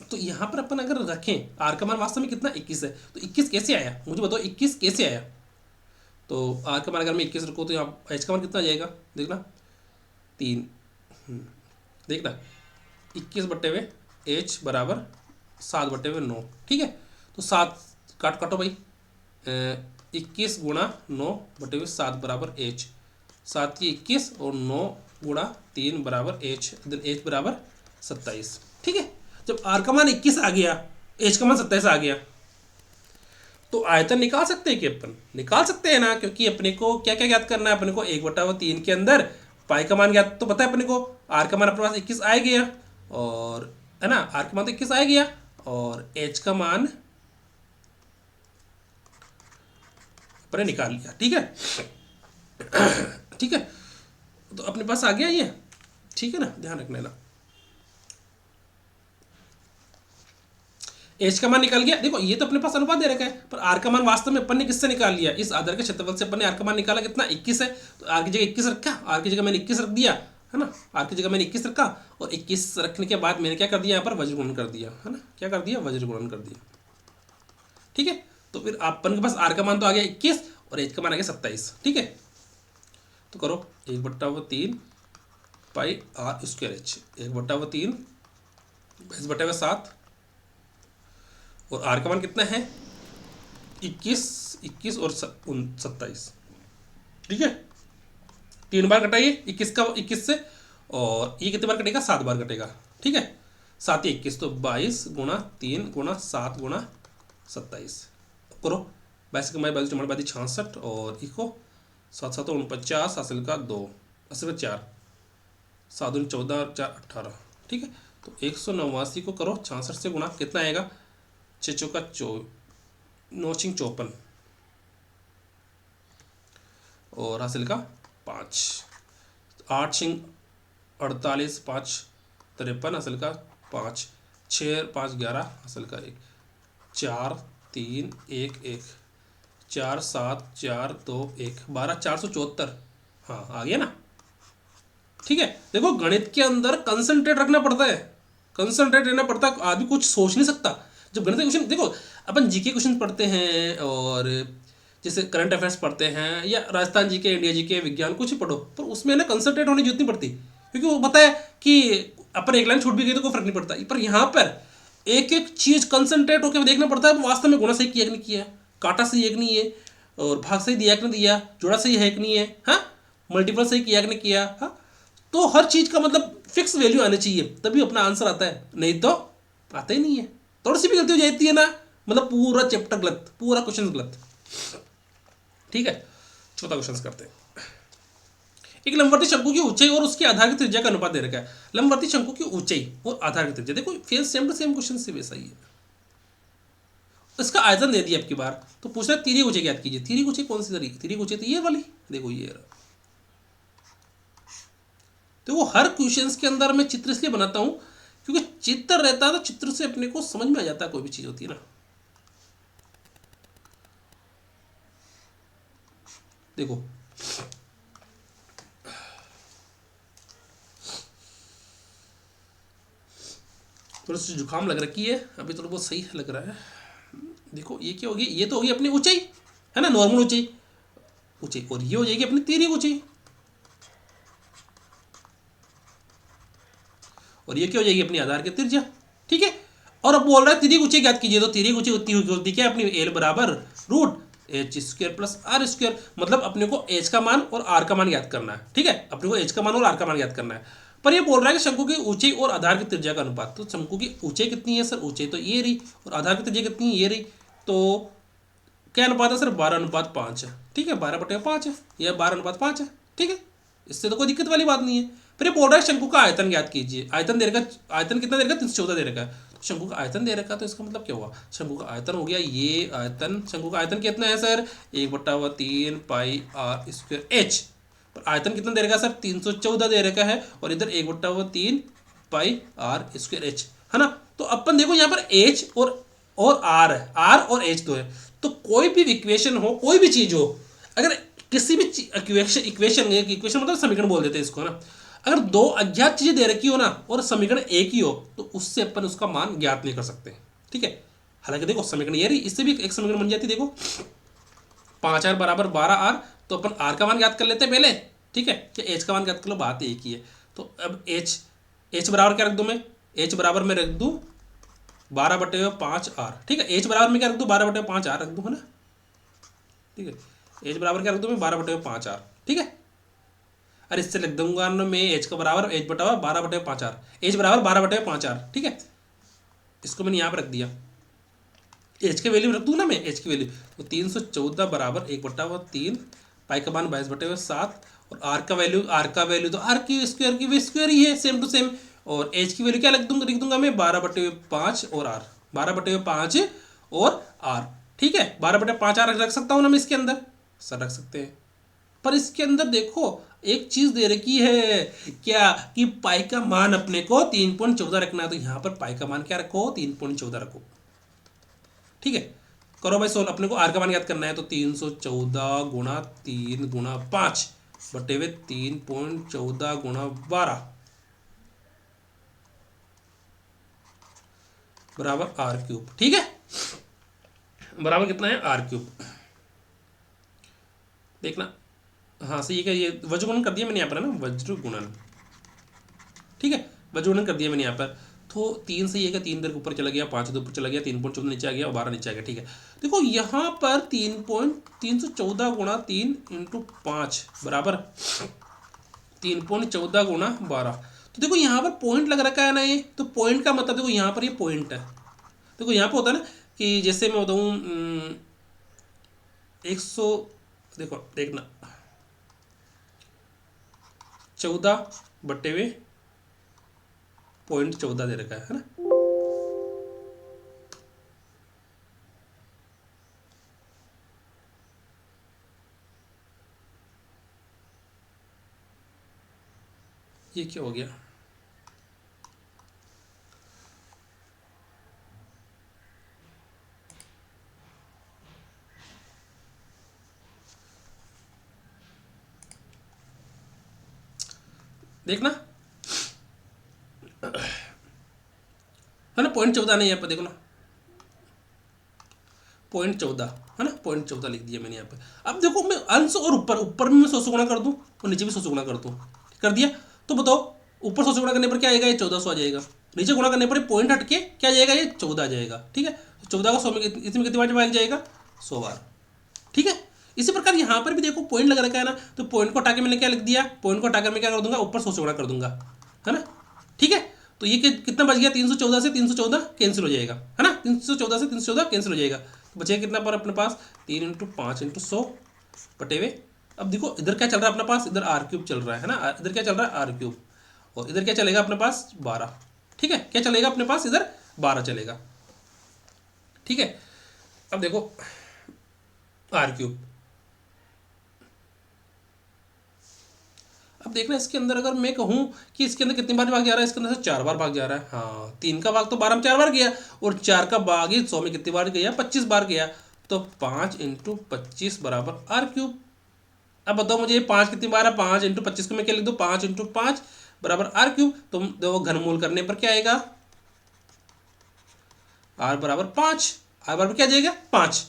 तो यहां पर अपन अगर रखें आर का मान वास्तव में कितना? 21 है। तो 21 कैसे आया? मुझे बताओ 21 कैसे आया? तो आर का मान अगर मैं 21 रखूँ तो यहाँ एच का मान कितना आ जाएगा? देखना 3। देखना 21/एच बराबर 7/9। ठीक है, तो 7 काटो भाई। 21 गुणा 9/7 बराबर एच। 7 की 21 और 9 गुणा 3 बराबर एच। देन एच बराबर 27। ठीक है, जब आर का मान 21 आ गया, एच का मान 27 आ गया, तो आयतन निकाल सकते हैं कि? अपन निकाल सकते हैं ना, क्योंकि अपने को क्या क्या ज्ञात करना है? अपने को 1/3 के अंदर पाई का मान ज्ञात तो पता है अपने को। आर का मान अपने पास 21 आ गया, और है ना, आर का मान तो 21 आ गया, और एच का मान अपने निकाल लिया। ठीक है ठीक है, तो अपने पास आ गया ये। ठीक है ना, ध्यान रखना ना। एच का मान निकल गया। देखो ये तो अपने पास अनुपात दे रखा है, पर आर का मान वास्तव में अपन ने किससे निकाल लिया? इस आधार के क्षेत्रफल से अपन ने आर का मान निकाला। कितना? 21 है। तो आर की जगह 21 रखा, आर की जगह मैंने 21 रख दिया, है ना। आर की जगह मैंने 21 रखा, और 21 रखने के बाद मैंने क्या कर दिया? यहाँ पर वज्र गुणन कर दिया, है ना। क्या कर दिया? वज्र गुणन कर दिया। ठीक है, तो फिर अपन के पास आर का मान तो आ गया 21, और एच का मान आ गया 27। ठीक है, तो करो 1/3 पाई आर स्क्वायर एच। 1/3 22/7, और आर का मान कितना है? 21 और 27। ठीक है, 3 बार कटाइए 21 से, और ये कितने बार कटेगा? 7 बार कटेगा। ठीक है, 7 या 21, तो 22 गुणा 3 गुणा 7 गुणा 27 करो। 22 के 22 66, और इसको 7 7 49 हासिल का 2, हासिल का 4, 7 दूनी 14, 4 18। ठीक है, तो 189 को करो 66 से गुणा, कितना आएगा? 6 चौका 9 × 54, और हासिल का 5, 8 × 48, 5 53, हासिल का 5, 6 5 11, हासिल का 1, 4 3 1 1, 4 7 4 2 1 12 474। हाँ आ गया ना। ठीक है, देखो गणित के अंदर कंसंट्रेट रखना पड़ता है, कंसंट्रेट रहना पड़ता है, आदमी कुछ सोच नहीं सकता जब गणित के क्वेश्चन। देखो अपन जीके क्वेश्चन पढ़ते हैं और जैसे करंट अफेयर्स पढ़ते हैं या राजस्थान जीके, इंडिया जीके, विज्ञान कुछ ही पढ़ो, पर उसमें ना कंसंट्रेट होने की जरूरत नहीं पड़ती, क्योंकि वो पता है कि अपन एक लाइन छूट भी गई तो कोई फर्क नहीं पड़ता। पर यहाँ पर एक एक चीज कंसंट्रेट होकर देखना पड़ता है वास्तव में गुणा सही किया कि नहीं किया, काटा सही है कि नहीं है, और भाग सही दिया कि नहीं दिया, जोड़ा सही है कि नहीं है, हाँ, मल्टीपल सही किया कि नहीं किया, हाँ। तो हर चीज का मतलब फिक्स वैल्यू आनी चाहिए तभी अपना आंसर आता है, नहीं तो आता ही नहीं है। थोड़ी सी भी गलती हो जाती है ना, मतलब पूरा चैप्टर गलत, पूरा क्वेश्चन गलत। ठीक है, चौथा क्वेश्चन करते हैं। एक लंबवर्ती शंकु की ऊंचाई और उसके आधार की त्रिज्या का अनुपात दे रखा है। लंबवर्ती शंकु की ऊंचाई और आधार की त्रिज्या, देखो फेल सेम टू सेम क्वेश्चन से वैसा ही है। इसका आयतन दे दिया अब की बार, तो पूछ रहा है तिर्यक ऊंचाई ज्ञात कीजिए। तिर्यक ऊंचाई कौन सी तरीके, तिर्यक ऊंचाई तो ये वाली, देखो ये रहा। तो वो हर क्वेश्चंस के अंदर मैं चित्र इसलिए बनाता हूं क्योंकि चित्र रहता है तो चित्र से अपने को समझ में आ जाता है कोई भी चीज होती है ना। देखो थोड़ी सी जुकाम लग रखी है अभी, थोड़ा बहुत सही लग रहा है। देखो ये क्या होगी, ये तो होगी अपनी ऊंचाई, है ना, नॉर्मल ऊंचाई, ऊंचाई, और ये हो जाएगी अपनी तिर्यक ऊंचाई, और ये क्या हो जाएगी अपनी आधार की त्रिज्या। ठीक है, और अब बोल रहा है तिर्यक ऊंचाई ज्ञात कीजिए, तो तिर्यक ऊंचाई होती क्या अपनी एल बराबर root H square plus R square, मतलब अपने को एच का मान और आर का मान ज्ञात करना है। ठीक है, अपने को एच का मान और आर का मान ज्ञात करना है। पर ये बोल रहा है कि शंकु की ऊंचाई और आधार की त्रिज्या का अनुपात, तो शंकु की ऊंचाई कितनी है सर, ऊंचाई तो ये रही, और आधार की त्रिज्या कितनी है ये रही, तो क्या अनुपात है सर, 12:5 है। ठीक है, 12/5 है या 12:5 है। ठीक है, इससे तो कोई दिक्कत वाली बात नहीं है। फिर ये बोल रहा है शंकु का आयतन ज्ञात कीजिए। आयतन दे रखा, आयतन कितना दे रखा, 314 दे रखा है। तो शंकु का आयतन दे रखा, तो इसका मतलब क्या हुआ, शंकु का आयतन हो गया ये आयतन। शंकु का आयतन कितना है sir, 1/3 pi are square H. पर आयतन कितना दे रखा सर, 314 दे रखा है, और इधर 1/3 पाई आर स्क्वायर एच, है ना। तो अपन देखो यहाँ पर एच और आर है, आर और एच दो है। तो कोई भी इक्वेशन हो, कोई भी चीज हो, अगर किसी भी इक्वेशन, इक्वेशन मतलब समीकरण बोल देते हैं इसको ना, अगर दो अज्ञात चीजें दे रखी हो ना और समीकरण एक ही हो, तो उससे अपन उसका मान ज्ञात नहीं कर सकते। ठीक है, हालांकि देखो समीकरण ये रही, इससे भी एक समीकरण बन जाती है। देखो 5r बराबर 12r, तो अपन आर का मान ज्ञात कर लेते हैं पहले। ठीक है, क्या एच का मान ज्ञात कर लो, बात एक ही है। तो अब एच बराबर क्या रख दूं मैं, एच बराबर में रख दूं 12/5r। ठीक है, एच बराबर में क्या रख दूं, 12/5r रख दूं, है ना। ठीक है, एच बराबर क्या रख दूं मैं, 12/5r। ठीक है, अरे इससे लिख दूंगा ना मैं एच का बराबर एच बटा 12/5r, एच बराबर 12/5r। ठीक है, इसको मैंने यहाँ पर रख दिया, एच की वैल्यू रख दूँ ना मैं, एच की वैल्यू, तो 314 बराबर 1/3 पाई का मान 22/7, और आर का वैल्यू तो आर की स्क्वायर की भी स्क्वायर ही है, सेम टू सेम। और एच की वैल्यू क्या लिख दूंगा मैं, 12/5 और आर, 12/5 और आर। ठीक है, 12/5 आर रख सकता हूँ ना मैं इसके अंदर, सर रख सकते हैं। पर इसके अंदर देखो एक चीज दे रखी है, क्या कि पाई का मान अपने को 3.14 रखना है, तो यहाँ पर पाई का मान क्या रखो, 3.14 रखो। ठीक है, करो भाई सोल्व, अपने को आर का मान याद करना है, तो 314 गुणा 3 गुणा 5 बटे हुए 3.14 गुणा 12 बराबर आर क्यूब। ठीक है, बराबर कितना है, आर क्यूब। देखना, हाँ सही है, ये वज्र गुणन कर दिया मैंने यहाँ पर, है ना, वज्र गुणन। ठीक है, वज्र गुणन कर दिया मैंने यहाँ पर, तो 3 सही है, 3 इधर ऊपर चला गया, 5 इधर ऊपर चला गया, 3.14 नीचे आ गया और 12 नीचे आ गया। ठीक है, देखो यहाँ पर 314 गुणा 3 इंटू 5 बराबर 3.14 गुणा 12। तो देखो यहाँ पर पॉइंट लग रखा है ना ये, तो पॉइंट का मतलब देखो यहाँ पर ये पॉइंट है। देखो यहाँ पर होता है ना कि जैसे मैं बताऊँ 100, देखो देखना 14/0.14 दे रखा है ना। ये क्या हो गया, देखना है ना, 0.14 नहीं यहाँ पर देखो ना, 0.14 है ना, 0.14 लिख दिया मैंने यहाँ पे। अब देखो मैं अंश और ऊपर, ऊपर में मैं 100 से गुणा कर दूँ और नीचे भी 100 से गुणा कर दूँ, कर दिया। तो बताओ ऊपर 100 से गुणा करने पर क्या आएगा, ये 1400 आ जाएगा। नीचे गुणा करने पर पॉइंट हट के क्या आ जाएगा, ये 14 आ जाएगा। ठीक है, 14 को 100 में इसमें कितनी बार डिवाइड जाएगा, 100 बार। ठीक है, इसी प्रकार यहाँ पर भी देखो पॉइंट लगा रखा है ना, तो पॉइंट को हटा के मैंने क्या लिख दिया, पॉइंट को हटाकर मैं क्या कर दूंगा, ऊपर 100 से गुणा कर दूंगा, है ना। ठीक है, तो ये कितना बच गया, 314 से 314 कैंसिल हो जाएगा, है ना, 314 से 314 कैंसिल हो जाएगा। तो बचेगा कितना पर अपने पास, 3 × 5 × 100 बटे हुए। अब देखो इधर क्या चल रहा है अपने पास, इधर r³ चल रहा है ना, इधर क्या चल रहा है r³ और इधर क्या चलेगा अपने पास 12। ठीक है, क्या चलेगा अपने पास, इधर 12 चलेगा। ठीक है, अब देखो r³, अब देखना इसके अंदर अगर मैं कहूँ कि इसके अंदर कितनी बार भाग जा रहा है, इसके अंदर से 4 बार भाग जा रहा है। हाँ, 3 का भाग तो 12 में 4 बार गया और 4 का भाग ही 100 में कितनी बार गया, 25 बार गया। तो 5 × 25 बराबर r³। अब बताओ मुझे 5 कितनी बार है, 5 × 25 को मैं क्या लिख दूँ, 5 × 5 बराबर r³। तो देखो घनमूल करने पर क्या आएगा, r बराबर 5, r बराबर क्या आ जाएगा 5।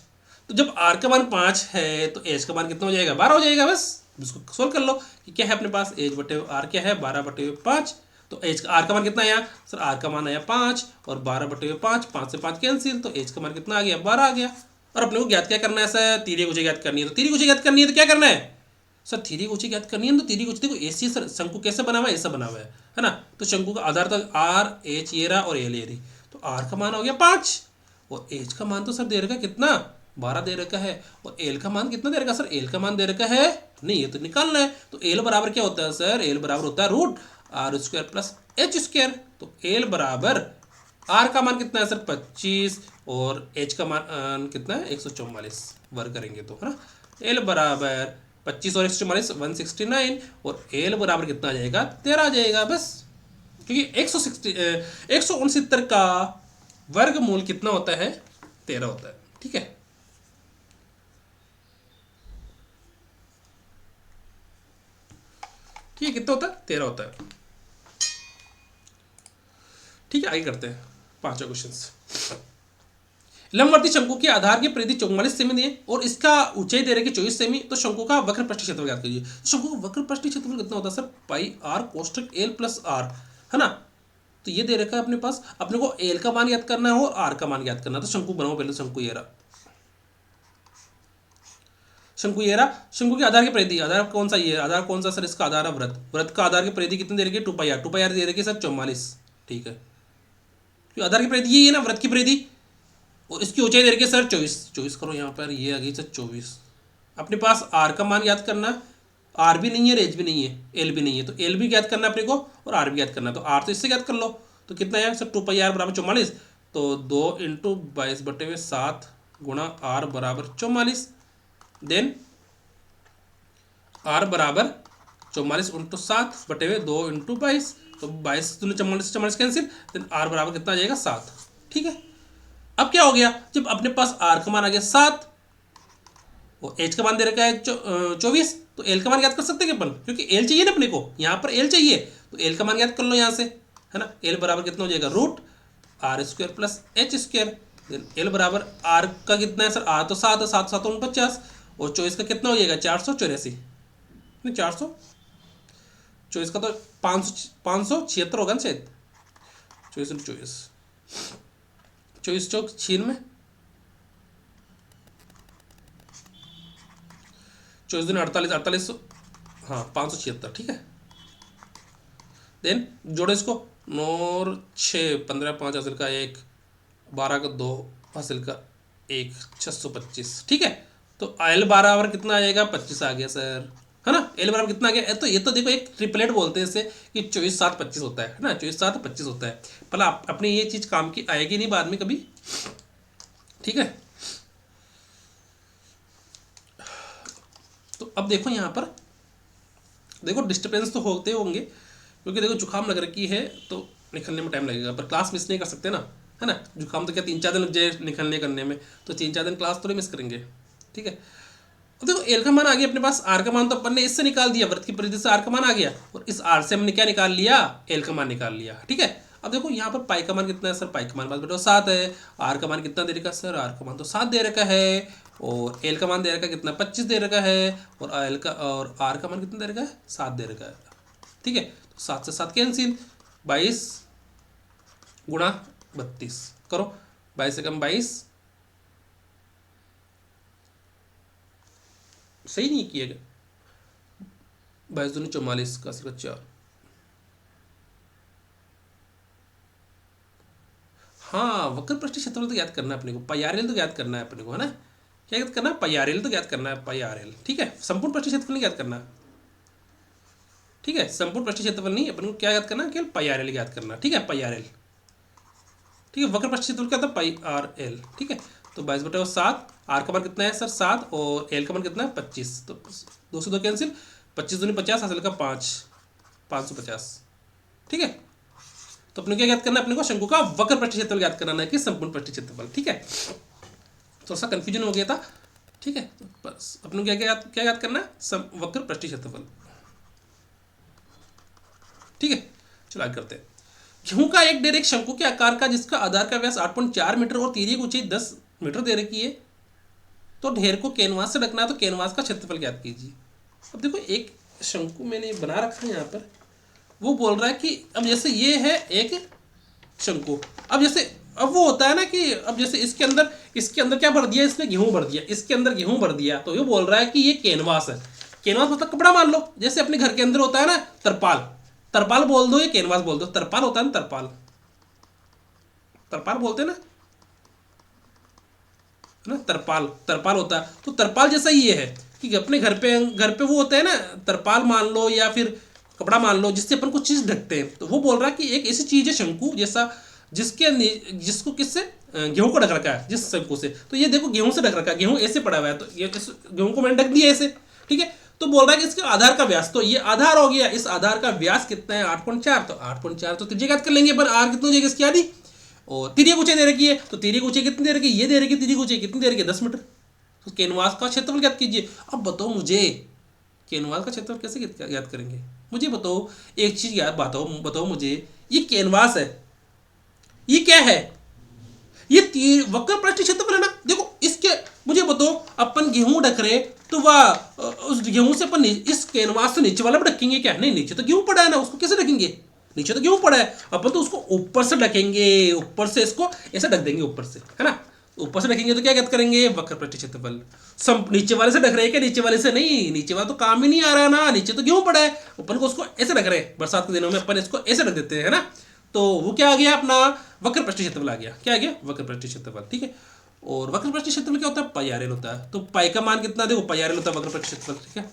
तो जब r का मान 5 है तो h का मान कितना हो जाएगा, 12 हो जाएगा। बस इसको सोल्व कर लो कि क्या है अपने पास, h बटे r क्या है, 12/5। तो h का r का मान कितना आया सर, r का मान आया 5 और 12/5, 5 से 5 कैंसिल, तो h का मान कितना आ गया, 12 आ गया। और अपने को ज्ञात क्या करना है सर, तिर्यक ऊंचाई ज्ञात करनी है। तो तिर्यक ऊंचाई ज्ञात करनी है तो क्या करना है सर, तिर्यक ऊंचाई ज्ञात करनी है। तो तिर्यक ऊंचाई देखो ऐसी शंकु कैसे बना हुआ है, ऐसा बना हुआ है ना। तो शंकु का आधार तक r, h ये रहा और l ये रही। तो r का मान हो गया 5 और h का मान तो सर दे रखा है कितना, 12 दे रखा है। और l का मान कितना दे रखा है सर, l का मान दे रखा है नहीं, ये तो निकालना है। तो l बराबर क्या होता है सर, l बराबर होता है √r² + h²। तो l बराबर r का मान कितना है सर 25 और h का मान कितना है 144 वर्ग करेंगे तो, है ना। l बराबर 25 और 144 169 और l बराबर कितना आ जाएगा 13 आ जाएगा। बस क्योंकि 169 का वर्गमूल कितना होता है, 13 होता है। ठीक है, ठीक है, कितना होता है 13 होता है। ठीक है, आगे करते हैं पांचवा क्वेश्चन। लंबवर्ती शंकु के आधार की परिधि 44 सेमी दिए और इसका ऊंचाई दे रखी 24 सेमी। तो शंकु का वक्र पृष्ठ क्षेत्रफल ज्ञात कीजिए। शंकु का वक्र पृष्ठ क्षेत्रफल कितना होता है सर, πr कोष्ठक l + r, है ना। तो ये दे रखा है अपने पास, अपने को l का मान ज्ञात करना है और r का मान ज्ञात करना है। तो शंकु बनाओ पहले, शंकु ये रहा, शंकु ये रहा। शंकु के आधार की परिधि, आधार कौन सा, ये आधार कौन सा सर, इसका आधार है वृत्त। वृत्त का आधार की परिधि कितनी दे रखी है, 2πr, 2πr दे रखी है सर 44। ठीक है, तो आधार की परिधि ये है ना, वृत्त की परिधि, और इसकी ऊंचाई दे रखी है सर 24। 24 करो यहाँ पर, ये आ गई सर 24। अपने पास r का मान याद करना, r भी नहीं है, h भी नहीं है, l भी नहीं है। तो l भी ज्ञात करना अपने को और r भी ज्ञात करना। तो r तो इससे ज्ञात कर लो, तो कितना है सर 2πr बराबर 44। तो 2 × 22/7 गुणा r बराबर 44। देन r बराबर 44 × 7 बटे 2 × 22। तो 22 दूनी 44, 44 कैंसिल। देन r बराबर कितना आ जाएगा 7। ठीक है, अब क्या हो गया, जब अपने पास r का मान आ गया 7 और h का मान दे रखा है 24, तो l का मान याद कर सकते हैं अपन, क्योंकि l चाहिए ना अपने को, यहाँ पर l चाहिए। तो l का मान याद कर लो यहाँ से, है ना। l बराबर कितना हो जाएगा √r² + h²। देन l बराबर r का कितना है सर, r तो 7 है, 7 7 49 और 24 का कितना हो जाएगा 484, नहीं 400, 24 का तो 576 होगा ना शायद, 24 × 24, 24 चौक 96, 24 दूनी 48, 48, हाँ 576। ठीक है, देन जोड़ो इसको, 9 और 6 15, 5 हासिल का 1, 12 का 2 हासिल का 1, 625। ठीक है, तो l बराबर कितना आ जाएगा 25 आ गया सर, है ना। l बराबर कितना आ गया, तो ये तो देखो एक ट्रिपलेट बोलते हैं इसे कि 24 7 25 होता है ना, 24 7 25 होता है। भला अपने ये चीज़ काम की आएगी नहीं बाद में कभी। ठीक है, तो अब देखो यहाँ पर देखो डिस्टर्बेंस तो होते होंगे, क्योंकि देखो जुकाम लग रखी है तो निकलने में टाइम लगेगा, पर क्लास मिस नहीं कर सकते ना, है ना। जुकाम तो क्या 3 4 दिन लग जाए निकलने करने में, तो 3 4 दिन क्लास थोड़ी मिस करेंगे। ठीक है, अब देखो एल का मान आ गया अपने पास, आर का मान तो अपन ने इससे निकाल दिया, वृत्त की परिधि से आर का मान आ गया, और इस आर से हमने क्या निकाल लिया, एल का मान निकाल लिया। ठीक है, अब देखो यहाँ पर पाई का मान कितना है सर, पाई का मान बस बेटा 7 है। आर का मान कितना दे रखा है सर, आर का मान तो 7 दे रखा है, और एल का मान दे रखा है कितना, 25 दे रखा है, और एल का और आर का मान कितना दे रखा है, 7 दे रखा है। ठीक है, तो 7 से 7 कैंसिल, 22 गुणा 32 करो, 22 से कम 22, सही नहीं किएगा, 22 दूनी 44 का सिर्फ 4। हाँ, वक्र पृष्ठ क्षेत्रफल तो याद करना है अपने को, पाई आर एल तो याद करना है अपने को, है ना, क्या याद करना है, पाई आर एल तो याद करना है, पाई आर एल। ठीक है, संपूर्ण पृष्ठ क्षेत्रफल नहीं याद करना। ठीक है, संपूर्ण पृष्ठ क्षेत्रफल नहीं, अपन को क्या याद करना है, केवल पाई आर एल याद करना। ठीक है, पाई आर एल। ठीक है, वक्र पृष्ठ क्षेत्रफल क्या था, पाई आर एल। ठीक है, तो 22/7, आर का मान कितना है सर 7, और एल का मान कितना है 25, तो 2 से 2 कैंसिल, 25 दूनी 50, हासिल का 5, 550। ठीक है, तो अपने क्या याद करना है, अपने को शंकु का वक्र पृष्ठ क्षेत्रफल याद करना है कि संपूर्ण पृष्ठ क्षेत्रफल। ठीक है, थोड़ा सा कंफ्यूजन हो गया था। ठीक है, तो बस अपने को क्या याद करना है, वक्र पृष्ठ क्षेत्रफल। ठीक है, चलो आगे करते हैं। गेहूं का एक ढेर एक शंकु के आकार का जिसका आधार का व्यास 8.4 मीटर और तीरिये की ऊंचाई 10 मीटर दे रखी है, तो ढेर को कैनवास से ढकना है, तो कैनवास का क्षेत्रफल ज्ञात कीजिए। अब देखो एक शंकु मैंने बना रखा है यहाँ पर, वो बोल रहा है कि अब जैसे ये है एक शंकु, अब जैसे अब वो होता है ना कि अब जैसे इसके अंदर क्या भर दिया, इसने गेहूं भर दिया, इसके अंदर गेहूं भर दिया, तो ये बोल रहा है कि ये कैनवास है। कैनवास मतलब कपड़ा मान लो, जैसे अपने घर के अंदर होता है ना तरपाल, तरपाल बोल दो, ये कैनवास बोल दो, तरपाल होता है ना, तरपाल, तरपाल बोलते हैं ना, तरपाल, तरपाल होता है, तो तरपाल जैसा ही ये है कि अपने घर पे वो होते हैं ना, तरपाल मान लो या फिर कपड़ा मान लो, जिससे अपन कुछ चीज ढकते हैं। तो वो बोल रहा है कि एक ऐसी चीज है शंकु जैसा, जिसको किससे, गेहूं को ढक रखा है, जिस शंकु से, तो ये देखो गेहूं से ढक रखा है, गेहूं ऐसे पड़ा हुआ है, तो ये गेहूं को मैंने ढक दिया ऐसे। ठीक है, तो बोल रहा है कि इसके आधार का व्यास, तो ये आधार हो गया, इस आधार का व्यास कितना है 8.4, तो 8.4 तो त्रिज्या याद कर लेंगे, पर आर कितनी हो जाएगी इसकी आधी, और तिर्यक ऊंचाई दे रखी है, तो तिर्यक ऊंचाई कितनी दे रखी है, ये दे रखी है, तिर्यक ऊंचाई कितनी दे रखी है 10 मीटर, तो कैनवास का क्षेत्रफल ज्ञात कीजिए। अब बताओ मुझे कैनवास का क्षेत्रफल कैसे याद करेंगे, मुझे बताओ एक चीज याद, बताओ मुझे, ये कैनवास है, ये क्या है, ये वक्र पृष्ठ क्षेत्रफल है ना। देखो इसके, मुझे बताओ अपन गेहूं ढक रहे, तो वह उस गेहूं से अपन इस कैनवास से नीचे वाला भी ढकेंगे क्या, नहीं, नीचे तो गेहूं पड़ा है ना, उसको कैसे ढकेंगे, नीचे तो गेहूं पड़ा है, अपन तो उसको ऊपर से ढकेंगे, ऊपर से इसको ऐसे ढक देंगे ऊपर से, है ना, ऊपर से ढकेंगे तो क्या याद करेंगे, वक्र पृष्ठ क्षेत्रफल। नीचे वाले से ढक रहे हैं क्या, नीचे वाले से नहीं, नीचे वाला तो काम ही नहीं आ रहा ना, नीचे तो गेहूं पड़ा है, अपन को उसको ऐसे ढक रहे हैं, बरसात के दिनों में अपन इसको ऐसे ढक देते हैं, है ना, तो वो क्या आ गया अपना वक्र पृष्ठ क्षेत्रफल आ गया, क्या आ गया, वक्र पृष्ठ क्षेत्रफल। ठीक है, और वक्र पृष्ठ क्षेत्रफल क्या होता है, पाई आर एल होता है, तो पाई का मान कितना, देखो पाई आर एल होता है वक्र पृष्ठ क्षेत्रफल। ठीक है,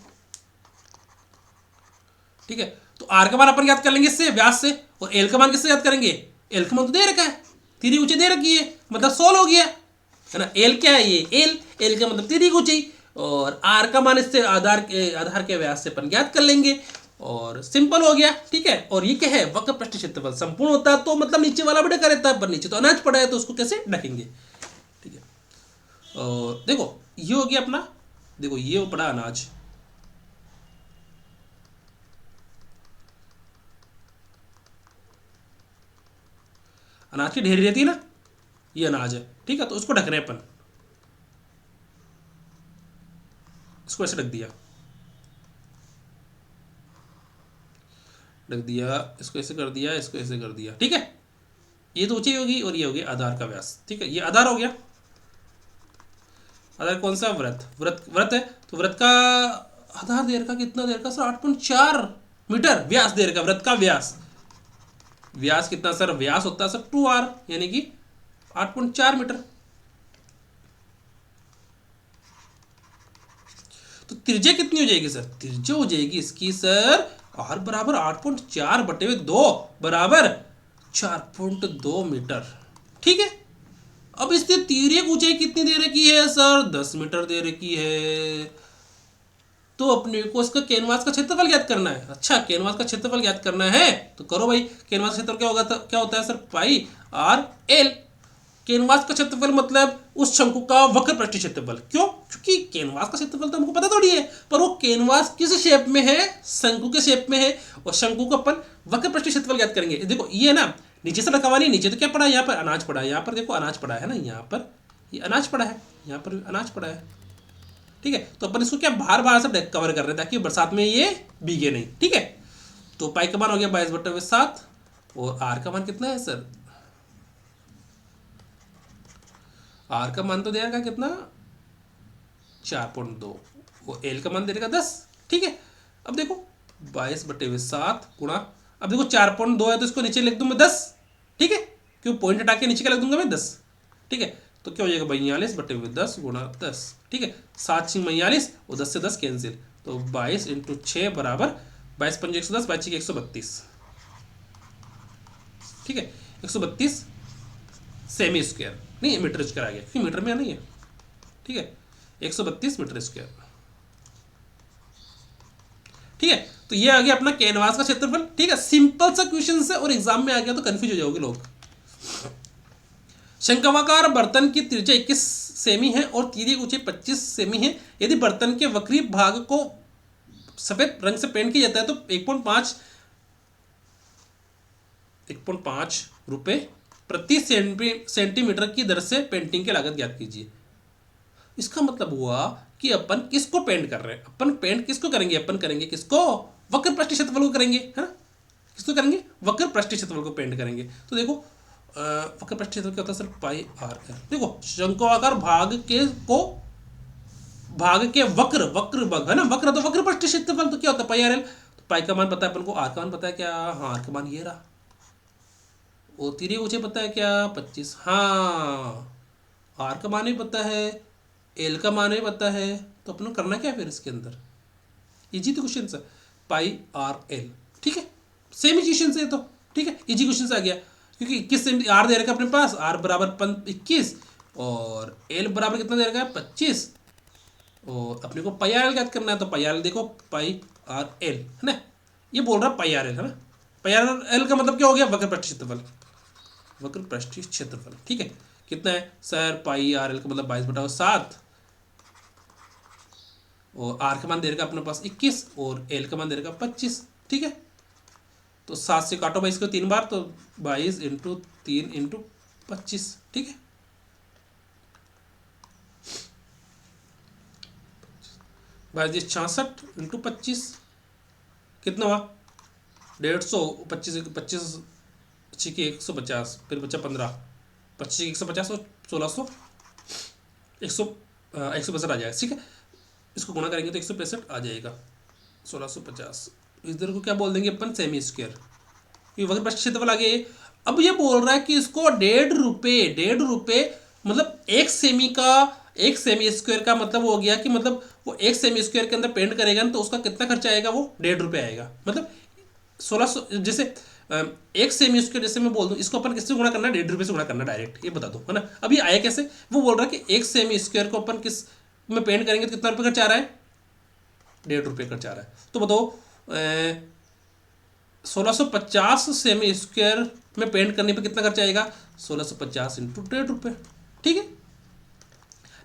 ठीक है, तो आर का मान अपन याद कर लेंगे इससे, व्यास से, और एल का मान किससे याद करेंगे, एल का मान तो दे रखा है, तिर्यक ऊंचाई दे रखी है, मतलब 16 हो गया, है ना, एल क्या है, ये एल का मतलब तिर्यक ऊंचाई, और आर का मान इससे आधार के व्यास से अपन ज्ञात कर लेंगे, और सिंपल हो गया। ठीक है, और ये क्या है, वक्र पृष्ठ क्षेत्रफल संपूर्ण होता है, तो मतलब नीचे वाला भी ढका रहता है, पर नीचे तो अनाज पड़ा है, तो उसको कैसे ढकेंगे। ठीक है, और देखो ये हो गया अपना, देखो ये पड़ा अनाज, अनाज की ढेरी रहती है ना, ये अनाज है। ठीक है, तो उसको ढक रहे हैं अपन, इसको ऐसे ढक दिया, इसको ऐसे कर दिया, इसको ऐसे कर दिया। ठीक है, ये तो ऊंचाई होगी, और ये होगी आधार का व्यास। ठीक है, ये आधार हो गया, आधार कौन सा, व्रत है, तो व्रत का आधार दे रखा कितना दे रखा सर, 8.4 मीटर, व्यास दे रखा व्रत का व्यास, व्यास कितना सर, व्यास होता है सर 2r, यानी कि 8.4 मीटर। तो त्रिज्या कितनी हो जाएगी सर, त्रिज्या हो जाएगी इसकी सर r बराबर 8.4/2 बराबर 4.2 मीटर। ठीक है, अब इसकी तिर्यक ऊंचाई कितनी दे रखी है सर, 10 मीटर दे रखी है, तो अपने को इसका कैनवास का क्षेत्रफल ज्ञात करना है। अच्छा, कैनवास का क्षेत्रफल ज्ञात करना है, तो करो भाई, कैनवास का क्षेत्रफल क्या होगा, क्या होता है सर, पाई आर एल। कैनवास का क्षेत्रफल मतलब उस शंकु का वक्र पृष्ठीय क्षेत्रफल। क्यों? क्योंकि कैनवास का क्षेत्रफल तो हमको पता थोड़ी है, पर वो कैनवास किस शेप में है, शंकु के शेप में है, और शंकु को अपन वक्र पृष्ठीय क्षेत्रफल ज्ञात करेंगे। देखो ये ना नीचे से रखा हुआ नहीं, नीचे तो क्या पड़ा है, यहाँ पर अनाज पड़ा है, यहाँ पर देखो अनाज पड़ा है ना, यहाँ पर ये अनाज पड़ा है, यहाँ पर अनाज पड़ा है। ठीक है, तो अपन इसको क्या बाहर बाहर से कवर कर रहे हैं ताकि बरसात में ये भीगे नहीं। ठीक है, तो पाई का मान हो गया 22/7 और आर का मान कितना है सर? आर का मान तो दे रखा कितना 4.2 और एल का मान दे देगा 10। ठीक है, अब देखो 22/7 गुणा, अब देखो 4.2 है तो इसको नीचे लिख दूँ मैं 10। ठीक है, क्यों पॉइंट हटा के नीचे क्या लिख दूंगा मैं 10। ठीक है, तो क्या हो जाएगा 42/10 गुणा 10। ठीक है, 7 6 42 और 10 से 10 कैंसिल, तो 22 × 6 बराबर 22 5 110 22 132। ठीक है, 132 सेमी स्क्वायर नहीं मीटर स्क्वायर आ गया क्योंकि मीटर में नहीं है। ठीक है, 132 मीटर स्क्वायर। ठीक है, तो ये आ गया अपना कैनवास का क्षेत्रफल। ठीक है, सिंपल सा क्वेश्चन है और एग्जाम में आ गया तो कंफ्यूज हो जाओगे लोग। शंक्वाकार बर्तन की त्रिज्या 21 सेमी है और तीर्यक ऊंचाई 25 सेमी है। यदि बर्तन के वक्री भाग को सफेद रंग से पेंट किया जाता है तो 1.5 रुपए प्रति सेंटीमीटर की दर से पेंटिंग की लागत ज्ञात कीजिए। इसका मतलब हुआ कि अपन किसको पेंट कर रहे हैं, अपन पेंट किसको करेंगे, अपन करेंगे किसको, वक्र पृष्ठीय क्षेत्रफल को करेंगे, है ना, किसको करेंगे, वक्र पृष्ठीय क्षेत्रफल को पेंट करेंगे। तो देखो वक्र पृष्ठीय क्षेत्रफल क्या होता है सर, पाई आर एल। देखो शंक्वाकार भाग के वक्र भाग है ना, वक्र तो वक्र पृष्ठीय क्षेत्रफल तो क्या होता है पाई आर एल। तो पाई का मान पता है अपन को, आर का मान पता है क्या, हाँ आर का मान ये रहा, और तिर्यक ऊंचाई पता है क्या 25, हाँ आर का मान भी पता है, एल का मान भी पता है, तो अपन को करना क्या है फिर इसके अंदर, इजी तो क्वेश्चन है, पाई आर एल। ठीक है, सेम इक्वेशन से तो ठीक है, इजी क्वेश्चन से आ गया क्योंकि 21 से आर दे रखा अपने पास, आर बराबर 21 और एल बराबर कितना दे रखा है 25, और अपने को पाई आर एल याद करना है। तो पाई आर एल देखो पाई आर एल है ना, ये बोल रहा पाई आर एल है ना, पाई आर एल का मतलब क्या हो गया, वक्र पृष्ठीय क्षेत्रफल, वक्र पृष्ठीय क्षेत्रफल। ठीक है, कितना है सर, पाई आर एल का मतलब 22/7 और आर का मान दे रखा अपने पास 21 और एल का मान दे रखा 25। ठीक है, तो 7 से काटो 22 को 3 बार, तो 22 × 3 × 25। ठीक है, 22 66 × 25 कितना हुआ 150, 25 के 150, फिर बचा 15, 25 के 150 और 1600 165 आ जाएगा। ठीक है, इसको गुणा करेंगे तो 165 आ जाएगा, 1650। इधर को क्या बोल देंगे अपन, सेमी स्क्वायर, ये वक्र पृष्ठीय क्षेत्रफल आ गया। अब ये बोल रहा है कि इसको 1.5 रुपये मतलब एक सेमी स्क्वायर का मतलब हो गया कि मतलब वो एक सेमी स्क्वायर के अंदर पेंट करेगा ना तो उसका कितना खर्चा आएगा, वो 1.5 रुपये आएगा। मतलब 1600 जैसे एक सेमी स्क्वायर, जैसे मैं बोल दूं इसको अपन किससे गुणा करना है, 1.5 रुपये से गुणा करना डायरेक्ट, ये बता दो है ना। अब ये आया कैसे, वो बोल रहा है कि एक सेमी स्क्वायर को अपन किस में पेंट करेंगे तो कितना रुपये खर्चा आ रहा है, 1.5 रुपये खर्चा आ रहा है। तो बताओ 1650 सेमी स्क्वायर में पेंट करने पे कितना खर्चा आएगा, 1650 × 1.5 रुपये। ठीक है,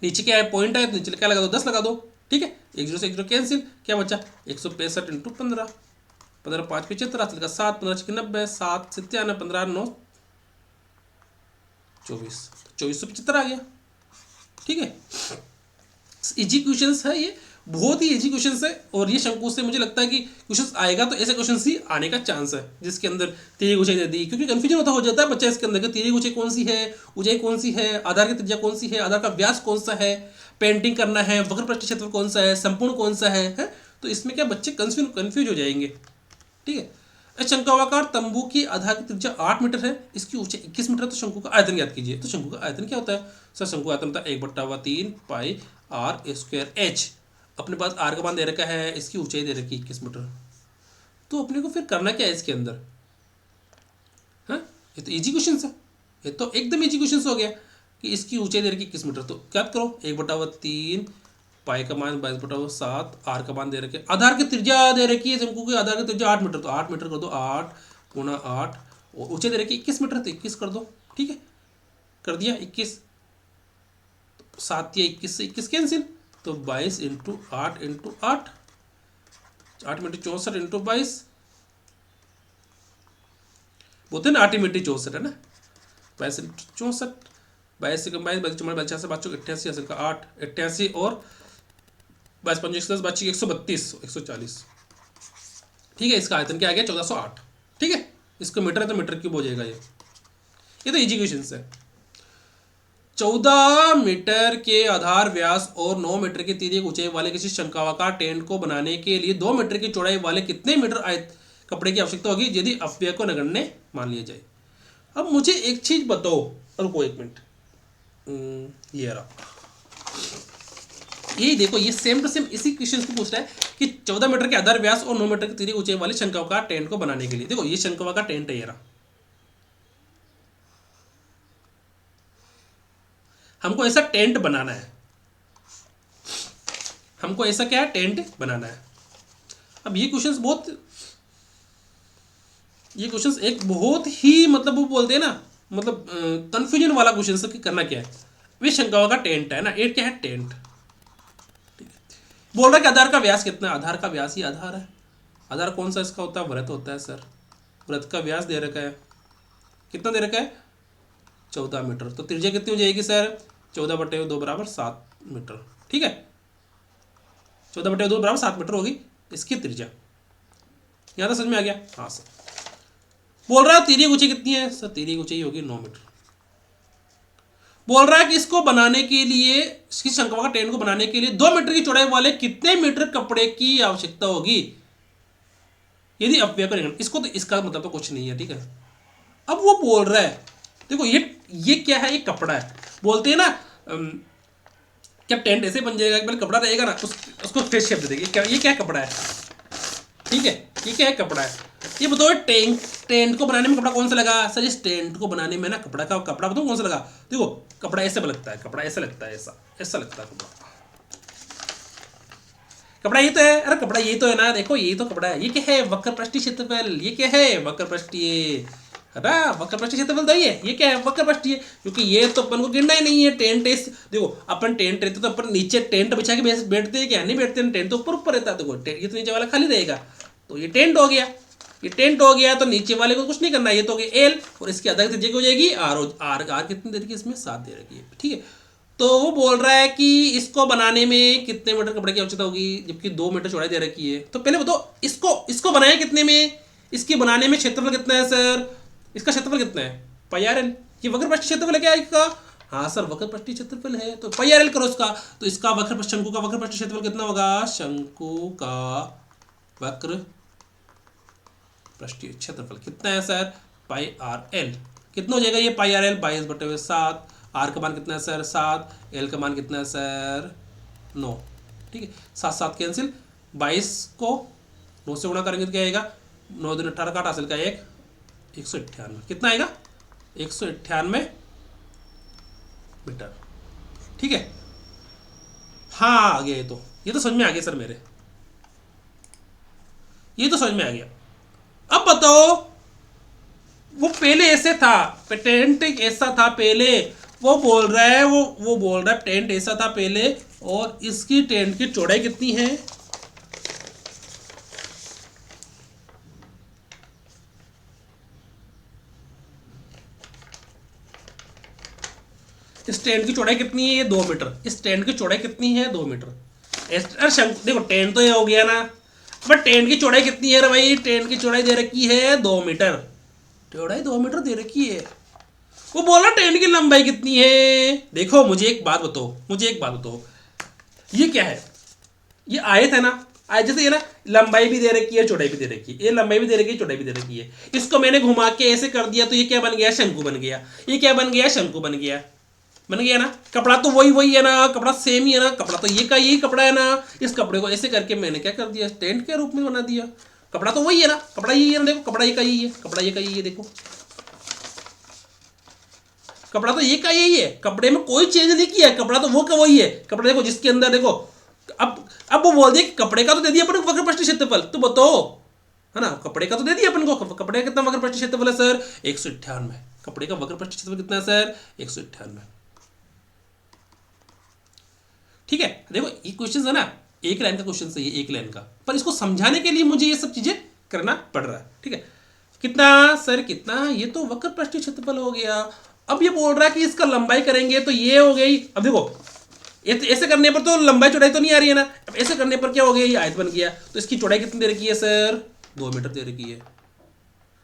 नीचे क्या है पॉइंट है तो नीचे क्या लगा दो 10 लगा दो। ठीक है, 1 0 से 1 0 कैंसिल, क्या बचा 165 × 15, 15 5 75 लगा 7, 15 6 90, 7 से 93, 15 9 24, 2475 आ गया। ठीक है, इजी क्वेश्चन है ये, बहुत ही इजी क्वेश्चन है, और ये शंकु से मुझे लगता है कि क्वेश्चन आएगा तो ऐसे क्वेश्चन ही आने का चांस है जिसके अंदर तिर्यक ऊंचाई दे दी, क्योंकि कंफ्यूजन होता हो जाता है बच्चा इसके अंदर कि तिर्यक ऊंचाई कौन सी है, ऊंचाई कौन सी है, आधार की त्रिज्या कौन सी है, आधार का व्यास कौन सा है, पेंटिंग करना है, वक्र पृष्ठीय क्षेत्रफल कौन सा है, संपूर्ण कौन सा है? तो इसमें क्या बच्चे कंफ्यूज हो जाएंगे। ठीक है, शंक्वाकार तंबू की आधार की त्रिज्या 8 मीटर है, इसकी ऊंचाई 21 मीटर, तो शंकु का आयतन याद कीजिए। तो शंकु का आयतन क्या होता है सर, शंकु आयतन होता है 1/3 पाई आर स्क्वायर एच। अपने पास आर का मान दे रखा है, इसकी ऊंचाई दे रखी है 21 मीटर। तो अपने को फिर करना क्या है इसके अंदर, हाँ ये तो इजी क्वेश्चन है, ये तो एकदम इजी क्वेश्चन हो गया कि इसकी ऊंचाई दे रखी 21 मीटर। तो क्या करो 1/3 पाई का मान 22/7, आर का मान दे रखे, आधार की त्रिज्या दे रखी है शंकु की, आधार की त्रिज्या 8 मीटर, तो 8 मीटर कर दो, 8 × 8 और ऊंचाई दे रखी 21 मीटर, तो 21 कर दो। ठीक है, कर दिया 21, 7 या 21 से 21 कैंसिल, तो 22 इंटू 8 इंटू 8, 8 मिनट 64 इंटू 22, बोलते हैं ना 8 मिनट 64 है ना, 22 इंटू 64, 22 से 22, 22 से 88, असल का 8, 88 और 22 5 10 बच्ची 132, 140, ठीक है। इसका आयतन क्या आ गया 1408, ठीक है। इसको मीटर है तो मीटर क्यूब हो जाएगा ये तो इजी क्वेश्चन है। 14 मीटर के आधार व्यास और 9 मीटर की तिर्यक ऊंचाई वाले किसी शंक्वाकार टेंट को बनाने के लिए 2 मीटर की चौड़ाई वाले कितने मीटर आयत कपड़े की आवश्यकता होगी यदि अपव्यय को नगण्य मान लिया जाए। अब मुझे एक चीज बताओ, रुको एक मिनट, ये रहा, ये देखो, ये सेम टू सेम इसी क्वेश्चन को पूछ रहा है कि 14 मीटर के आधार व्यास और 9 मीटर की तिर्यक ऊंचाई वाले शंक्वाकार टेंट को बनाने के लिए, देखो ये शंक्वाकार टेंट है, ये रहा, हमको ऐसा टेंट बनाना है, हमको ऐसा क्या है टेंट बनाना है। अब ये क्वेश्चंस एक बहुत ही मतलब वो बोलते हैं ना, मतलब कंफ्यूजन वाला क्वेश्चन है कि करना क्या है। वे शंक्वाकार टेंट है ना, ये क्या है टेंट, बोल रहा है कि आधार का व्यास कितना है, आधार का व्यास ही आधार है, आधार कौन सा इसका होता है, व्रत होता है सर, व्रत का व्यास दे रखा है, कितना दे रखा है 14 मीटर, तो त्रिज्या कितनी हो जाएगी सर 14/2 बराबर 7 मीटर, ठीक है, 14/2 बराबर 7 मीटर होगी इसकी त्रिज्या। यहाँ तो समझ में आ गया, हाँ सर। बोल रहा है तिर्यक ऊंचाई कितनी है सर, तिर्यक ऊंचाई होगी 9 मीटर। बोल रहा है कि इसको बनाने के लिए, इसकी शंक्वाकार टेंट को बनाने के लिए 2 मीटर की चौड़ाई वाले कितने मीटर कपड़े की आवश्यकता होगी यदि अपव्यय को नगण्य, इसको तो इसका मतलब तो कुछ नहीं है, ठीक है। अब वो बोल रहा है, देखो ये क्या है, ये कपड़ा है, बोलते हैं ना क्या टेंट ऐसे बन जाएगा, पहले कपड़ा रहेगा ना, उसको फेस शेप दे देंगे, ये क्या कपड़ा है, ठीक है, ये क्या है कपड़ा है। ये बताओ टेंट को बनाने में कपड़ा कौन सा लगा सर, इस टेंट को बनाने में ना कपड़ा बताओ कौन सा लगा, देखो कपड़ा ऐसे लगता है, कपड़ा ऐसा लगता है, ऐसा लगता है कपड़ा ये तो है, अरे कपड़ा ये तो है ना, देखो ये तो कपड़ा है, ये क्या है वक्रपृष्ठीय क्षेत्रफल, ये क्या है वक्रपृष्ठीय, है ना, वक्रपृष्ठीय क्षेत्रफल तो ये क्या है वक्रपृष्ठीय, क्योंकि ये तो अपन को गिनना ही नहीं है, टेंट देखो अपन टेंट रहते तो अपन नीचे टेंट बिछा के बैठते हैं क्या, नहीं बैठते हैं, टेंट तो ऊपर रहता है, देखो ये तो नीचे वाला खाली रहेगा, तो ये टेंट हो गया, ये टेंट हो गया, तो नीचे वाले को कुछ नहीं करना, ये तो हो गया एल, और इसकी आधा त्रिज्या हो जाएगी आर कितनी दे रखी है इसमें 7 दे रखी है, ठीक है। तो वो बोल रहा है कि इसको बनाने में कितने मीटर कपड़े की आवश्यकता होगी, जबकि 2 मीटर चौड़ाई दे रखी है, तो पहले बताओ इसको बनाया कितने में, इसके बनाने में क्षेत्रफल कितना है सर, इसका क्षेत्रफल कितना है πr/l, ये वक्रपृष्ठीय क्षेत्रफल है क्या इसका, हाँ सर वक्रपृष्ठीय क्षेत्रफल है, तो πr/l करो इसका, तो इसका शंकु का वक्रपृष्ठीय क्षेत्रफल कितना होगा, शंकु का वक्र पृष्ठीय क्षेत्रफल कितना है सर πr/l, कितना हो जाएगा ये πr/l 22/7, आर का मान कितना है सर 7, एल का मान कितना है सर 9, ठीक है, 7 7 कैंसिल, 22 को 9 से गुणा करेंगे तो क्या आएगा, 9 दूनी 18 का हासिल का 198, कितना आएगा 198 मीटर, ठीक है। हाँ आ गया, ये तो समझ में आ गया सर मेरे, ये तो समझ में आ गया। अब बताओ वो पहले ऐसे था, टेंट ऐसा था पहले, वो बोल रहा है वो बोल रहा है टेंट ऐसा था पहले, और इसकी टेंट की चौड़ाई कितनी है, इस टेंट की चौड़ाई कितनी है, ये 2 मीटर, इस टेंट की चौड़ाई कितनी है 2 मीटर, देखो टेंट तो ये हो गया ना, बट टेंट की चौड़ाई कितनी है भाई, टेंट की चौड़ाई दे रखी है 2 मीटर, चौड़ाई 2 मीटर दे रखी है, वो बोला टेंट की लंबाई कितनी है। देखो मुझे एक बात बताओ, ये क्या है, ये आयत है ना, आयत जैसे ये ना लंबाई भी दे रखी है चौड़ाई भी दे रखी है, ये लंबाई भी दे रखी है चौड़ाई भी दे रखी है, इसको मैंने घुमा के ऐसे कर दिया तो ये क्या बन गया, शंकु बन गया, ये क्या बन गया, शंकु बन गया ना, कपड़ा तो वही है ना, कपड़ा सेम ही है ना, कपड़ा तो ये का यही कपड़ा है ना, इस कपड़े को ऐसे करके मैंने क्या कर दिया, टेंट के रूप में बना दिया, कपड़ा तो वही है ना, कपड़ा यही है ना, देखो कपड़ा ये का यही है, कपड़ा ये का यही है, देखो कपड़ा तो ये का यही है, कपड़े में कोई चेंज नहीं किया, कपड़ा तो वो का वही है, कपड़ा देखो जिसके अंदर देखो, अब वो बोल दिया कि कपड़े का तो दे दिया अपने वक्रपृष्ठीय क्षेत्रफल, तो बताओ है ना। कपड़े का तो दे दिया अपन को, कपड़े का कितना वक्र पृष्ठ क्षेत्रफल है सर 198। कपड़े का वक्र पृष्ठ क्षेत्रफल कितना है सर 198। ठीक है, देखो ये क्वेश्चन है ना, एक लाइन का क्वेश्चन सही है, एक लाइन का, पर इसको समझाने के लिए मुझे ये सब चीजें करना पड़ रहा है। ठीक है, कितना सर कितना, ये तो वक्र पृष्ठ क्षेत्रफल हो गया। अब ये बोल रहा है कि इसका लंबाई करेंगे तो ये हो गई। अब देखो ऐसे करने पर तो लंबाई चौड़ाई तो नहीं आ रही है ना, अब ऐसे करने पर क्या हो गया, ये आयत बन गया। तो इसकी चौड़ाई कितनी दे रखी है सर 2 मीटर दे रखी है।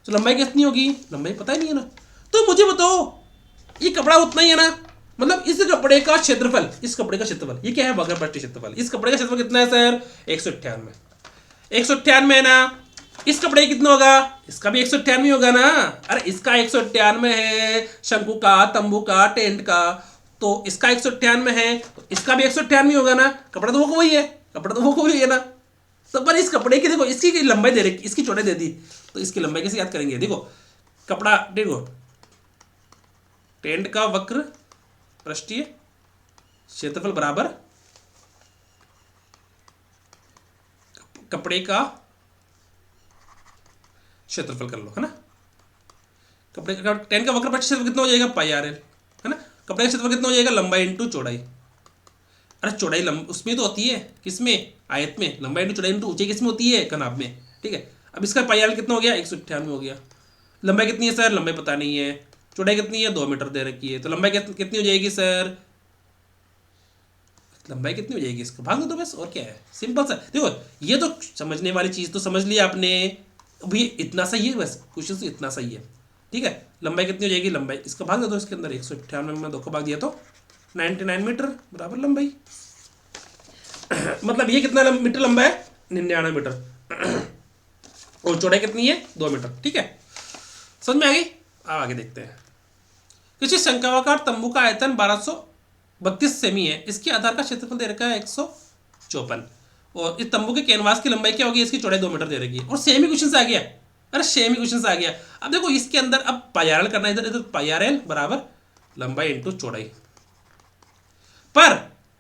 तो लंबाई कितनी होगी, लंबाई पता ही नहीं है ना। तो मुझे बताओ ये कपड़ा उतना ही है ना, मतलब इस कपड़े का क्षेत्रफल, इस कपड़े का क्षेत्रफल, ये क्या है वक्र पृष्ठ क्षेत्रफल, इस कपड़े का क्षेत्रफल कितना है सर 198। 198 है ना, इस कपड़े का कितना होगा, इसका भी 198 होगा ना। अरे इसका 198 है, शंकु का, तंबू का, टेंट का, तो इसका 198 है तो इसका भी 198 होगा ना। कपड़ा तो वो वही है, कपड़ा तो वो वही है ना। तो पर इस कपड़े की देखो, इसकी लंबाई दे रही, इसकी चौड़ाई दे दी, तो इसकी लंबाई कैसे याद करेंगे। देखो कपड़ा, देखो टेंट का वक्र पृष्ठीय क्षेत्रफल बराबर कपड़े का क्षेत्रफल कर लो, है ना। कपड़े का टेंट का वक्र पृष्ठ क्षेत्रफल कितना हो जाएगा पाई आर एल, है ना। कपड़े का क्षेत्रफल कितना हो जाएगा लंबाई इंटू चौड़ाई। अरे चौड़ाई उसमें तो होती है, किसमें, आयत में। लंबाई इंटू चौड़ाई इंटू ऊंचाई किसमें होती है, कनाब में। ठीक है, अब इसका पाई आर एल कितना हो गया 198 हो गया। लंबाई कितनी है सर, लंबाई पता नहीं है। चौड़ाई कितनी है 2 मीटर दे रखी है, तो लंबाई कितनी हो जाएगी सर, लंबाई कितनी हो जाएगी, इसको भाग दो तो बस, और क्या है, सिंपल सा। देखो ये तो समझने वाली चीज तो समझ लिया आपने, अभी इतना सही है, बस क्वेश्चन से इतना सही है। ठीक है, लंबाई कितनी हो जाएगी, लंबाई इसका भाग दे दो इसके अंदर, 198 में 2 को भाग दिया तो 99 मीटर बराबर लंबाई। मतलब ये कितना मीटर लंबा है 99 मीटर, और चौड़ाई कितनी है 2 मीटर। ठीक है, समझ में आ गई। अब आगे देखते हैं। किसी शंक्वाकार तंबू का आयतन 1232 सेमी है, इसके आधार का क्षेत्रफल दे रखा है 154, और इस तंबू के कैनवास की लंबाई क्या होगी, इसकी चौड़ाई 2 मीटर दे रखी है, और सेम ही क्वेश्चन आ गया। अरे सेम ही क्वेश्चन आ गया। अब देखो इसके अंदर अब पाई आर एल करना, इधर इधर पाई आर एल बराबर लंबाई इंटू चौड़ाई, पर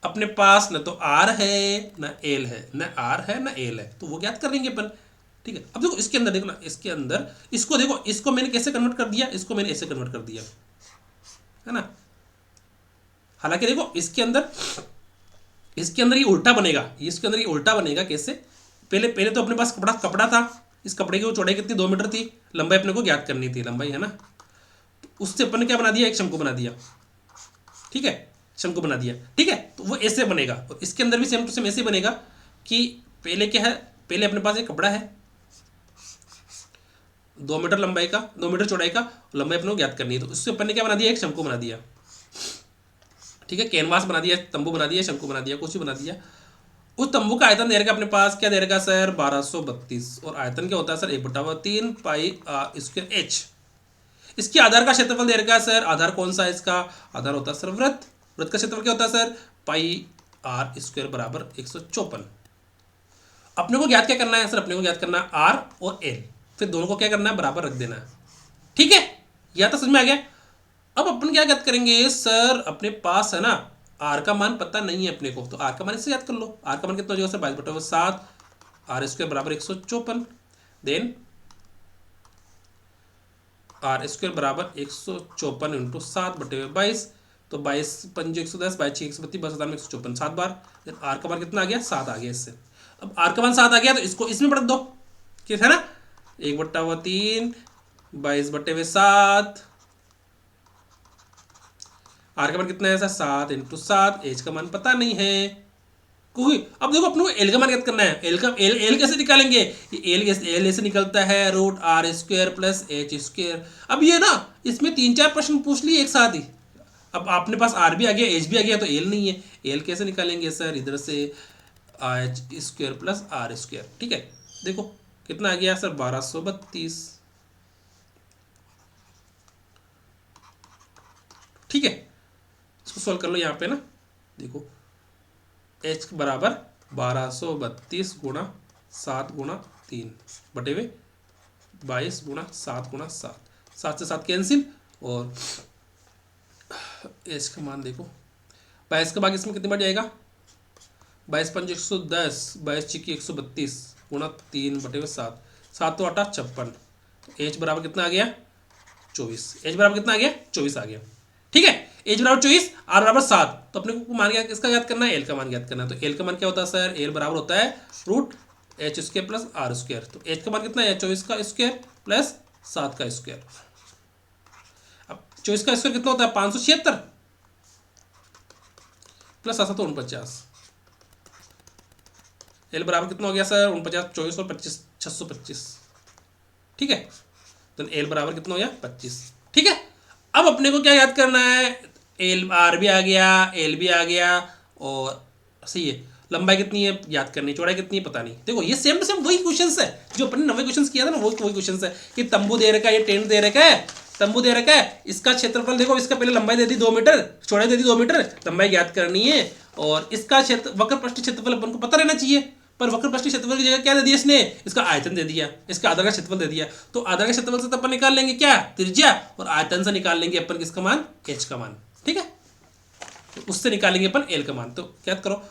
अपने पास न तो आर है न एल है, न आर है न एल है, तो वो ज्ञात कर लेंगे अपन। ठीक है, अब देखो इसके अंदर देखो ना, इसके अंदर इसको देखो, इसको मैंने कैसे कन्वर्ट कर दिया, इसको मैंने ऐसे कन्वर्ट कर दिया, है ना। हालांकि देखो इसके अंदर ये उल्टा बनेगा, इसके अंदर ये उल्टा बनेगा कैसे, पहले पहले तो अपने पास कपड़ा था, इस कपड़े की चौड़ाई कितनी 2 मीटर थी, लंबाई अपने को ज्ञात करनी थी, लंबाई, है ना। तो उससे अपन ने क्या बना दिया, एक शंकु बना दिया। ठीक है, शंकु बना दिया। ठीक है, तो वो ऐसे बनेगा, और इसके अंदर भी सेम टू सेम ऐसे बनेगा कि पहले क्या है, पहले अपने पास एक कपड़ा है 2 मीटर लंबाई का, 2 मीटर चौड़ाई का, लंबाई अपने को ज्ञात करनी है, तो उससे अपन ने क्या बना दिया, एक शंकु बना दिया। ठीक है, कैनवास बना दिया, तंबू बना दिया, शंकु बना दिया, कुछ भी बना दिया। उस तंबू का आयतन दे रखा अपने पास, क्या दे रखा सर 1232, और आयतन क्या होता है sir 1/3 pi are square H. इसके आधार का क्षेत्रफल दे रखा है सर, आधार कौन सा है इसका, आधार होता है सर वृत्त, वृत्त का क्षेत्रफल क्या होता है सर पाई आर स्क्वायर बराबर 154। अपने को ज्ञात क्या करना है सर, अपने को ज्ञात करना है आर और एल, फिर दोनों को क्या करना है बराबर रख देना है। ठीक है, या तो समझ में आ गया। अब अपन क्या याद करेंगे सर, अपने पास है ना आर का मान पता नहीं है अपने को, तो आर का मान इससे याद कर लो। आर का मान कितना हो जाएगा सर 22/7, आर स्क्वायर बराबर 154, देन आर स्क्वायर बराबर 154 इंटू 7/22, तो 22 पंजे 110, 22 6 132, 10 में 154 7 बार, देन आर का मान कितना आ गया 7 आ गया इससे। अब आर का मान 7 आ गया तो इसको इसमें बढ़ दो, किस है ना 1/3 22/7, आर का मान कितना है सर 7 इंटू 7, एच का मान पता नहीं है क्योंकि अब देखो अपने को एल का मान ज्ञात करना है। एल का एल कैसे निकालेंगे, एल ऐसे निकलता है √r² प्लस h²। अब ये ना इसमें 3-4 प्रश्न पूछ लिए एक साथ ही। अब आपने पास आर भी आ गया, एच भी आ गया, तो एल नहीं है, एल कैसे निकालेंगे सर, इधर से h² प्लस r²। ठीक है, देखो कितना आ गया सर 1232। ठीक है, इसको सॉल्व कर लो यहाँ पे ना, देखो h बराबर 1232 गुणा 7 गुणा 3 बटे हुए 22 गुणा 7 गुणा 7, 7 से 7 कैंसिल, और h का मान देखो 22 का भाग इसमें कितने बार जाएगा, 22 पंजे 110, 22 छिकी 132 गुणा 3 बटे हुए 7, 7 तो 8 56, तो एच बराबर कितना आ गया 24, एच बराबर कितना आ गया 24 आ गया। ठीक है, एच बराबर 24, आर बराबर 7, तो अपने को मान किसका याद करना है, एल का मान याद करना है। तो एल का मान क्या होता है सर, एल बराबर होता है root H square plus R square. तो एच का मान कितना है 24 का स्क्वायर प्लस 7 का स्क्वायर। अब 24 का स्क्वायर कितना होता है 576 प्लस 7 तो 49। एल बराबर कितना हो गया सर 49, 24 और 25 625। ठीक है, तो एल बराबर कितना हो गया 25। ठीक है, अब अपने को क्या याद करना है, एल आर भी आ गया, एल भी आ गया, और सही है लंबाई कितनी है याद करनी, चौड़ाई कितनी है पता नहीं। देखो ये सेम टू सेम वही क्वेश्चंस है जो अपने 90 क्वेश्चंस किया था ना, वही क्वेश्चंस है कि तंबू दे रखा है, ये टेंट दे रखा है, तंबू दे रखा है, इसका क्षेत्रफल देखो, इसका पहले लंबाई दे दी 2 मीटर, चौड़ाई दे दी 2 मीटर, लंबाई याद करनी है, और इसका क्षेत्र वक्र पृष्ठ क्षेत्रफल अपन को पता रहना चाहिए, पर वक्र पृष्ठ क्षेत्रफल की जगह क्या दे दिया इसने, इसका आयतन दे दिया, इसका आधार का क्षेत्रफल दे दिया। तो आधार का क्षेत्रफल से तो अपन निकाल लेंगे क्या त्रिज्या, और आयतन से निकाल लेंगे अपन किसका मान, एच का मान। ठीक है, तो उससे निकालेंगे अपन एल का मान। तो क्या करो,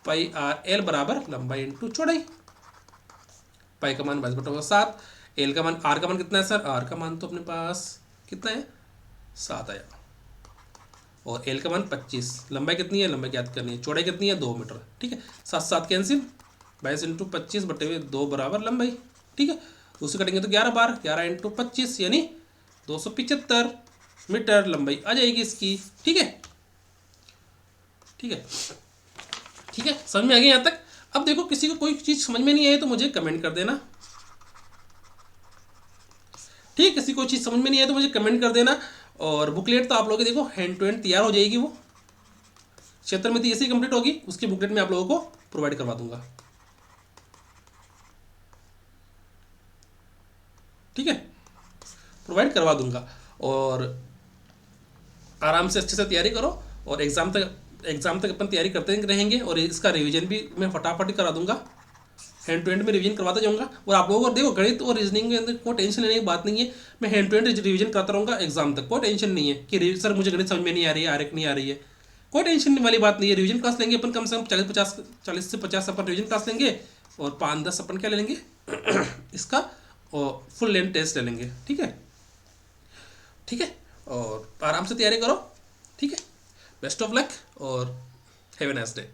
पाई आर एल बराबर लंबाई इंटू चौड़ाई, पाई का मान 22/7, एल का मान, आर का मान कितना है सर, आर का मान तो अपने पास कितना है 7 आया, और एल का मान 25, लंबाई कितनी है, लंबाई याद करनी है, चौड़ाई कितनी है 2 मीटर। ठीक है, 7 7 कैंसिल, 22 इंटू 25 बटे हुए 2 बराबर लंबाई। ठीक है, दूसरी कटेंगे तो 11 बार, 11 इंटू 25 यानी 275 मीटर लंबाई आ जाएगी इसकी। ठीक है, ठीक है, ठीक है, समझ में आ गया यहाँ तक। अब देखो किसी को कोई चीज़ समझ में नहीं आई तो मुझे कमेंट कर देना। ठीक है, किसी को चीज़ समझ में नहीं आई तो मुझे कमेंट कर देना। और बुकलेट तो आप लोगों की देखो हैंड टू हैंड तैयार हो जाएगी, वो क्षेत्र में ऐसे ही कंप्लीट होगी, उसकी बुकलेट मैं आप लोगों को प्रोवाइड करवा दूंगा। ठीक है, प्रोवाइड करवा दूंगा, और आराम से अच्छे से तैयारी करो, और एग्ज़ाम तक अपन तैयारी करते रहेंगे, और इसका रिवीजन भी मैं फटाफट ही करा दूंगा, हैंड टू हैंड में रिवीजन करवाता जाऊंगा। और आप लोगों को देखो गणित और रीजनिंग के अंदर कोई टेंशन लेने की बात नहीं है, मैं हैंड टू हैंड रिवीजन करता रहूँगा एग्जाम तक, कोई टेंशन नहीं है कि सर मुझे गणित समझ में नहीं आ रही है, आरेख नहीं आ रही है, कोई टेंशन वाली बात नहीं है। रिवीजन क्लास लेंगे अपन कम से कम 40 से 50 अपन रिवीजन क्लास लेंगे, और 5-10 अपन क्या ले लेंगे इसका फुल लेंथ टेस्ट ले लेंगे। ठीक है, ठीक है, और आराम से तैयारी करो। ठीक है, बेस्ट ऑफ लक और हैव ए नाइस डे।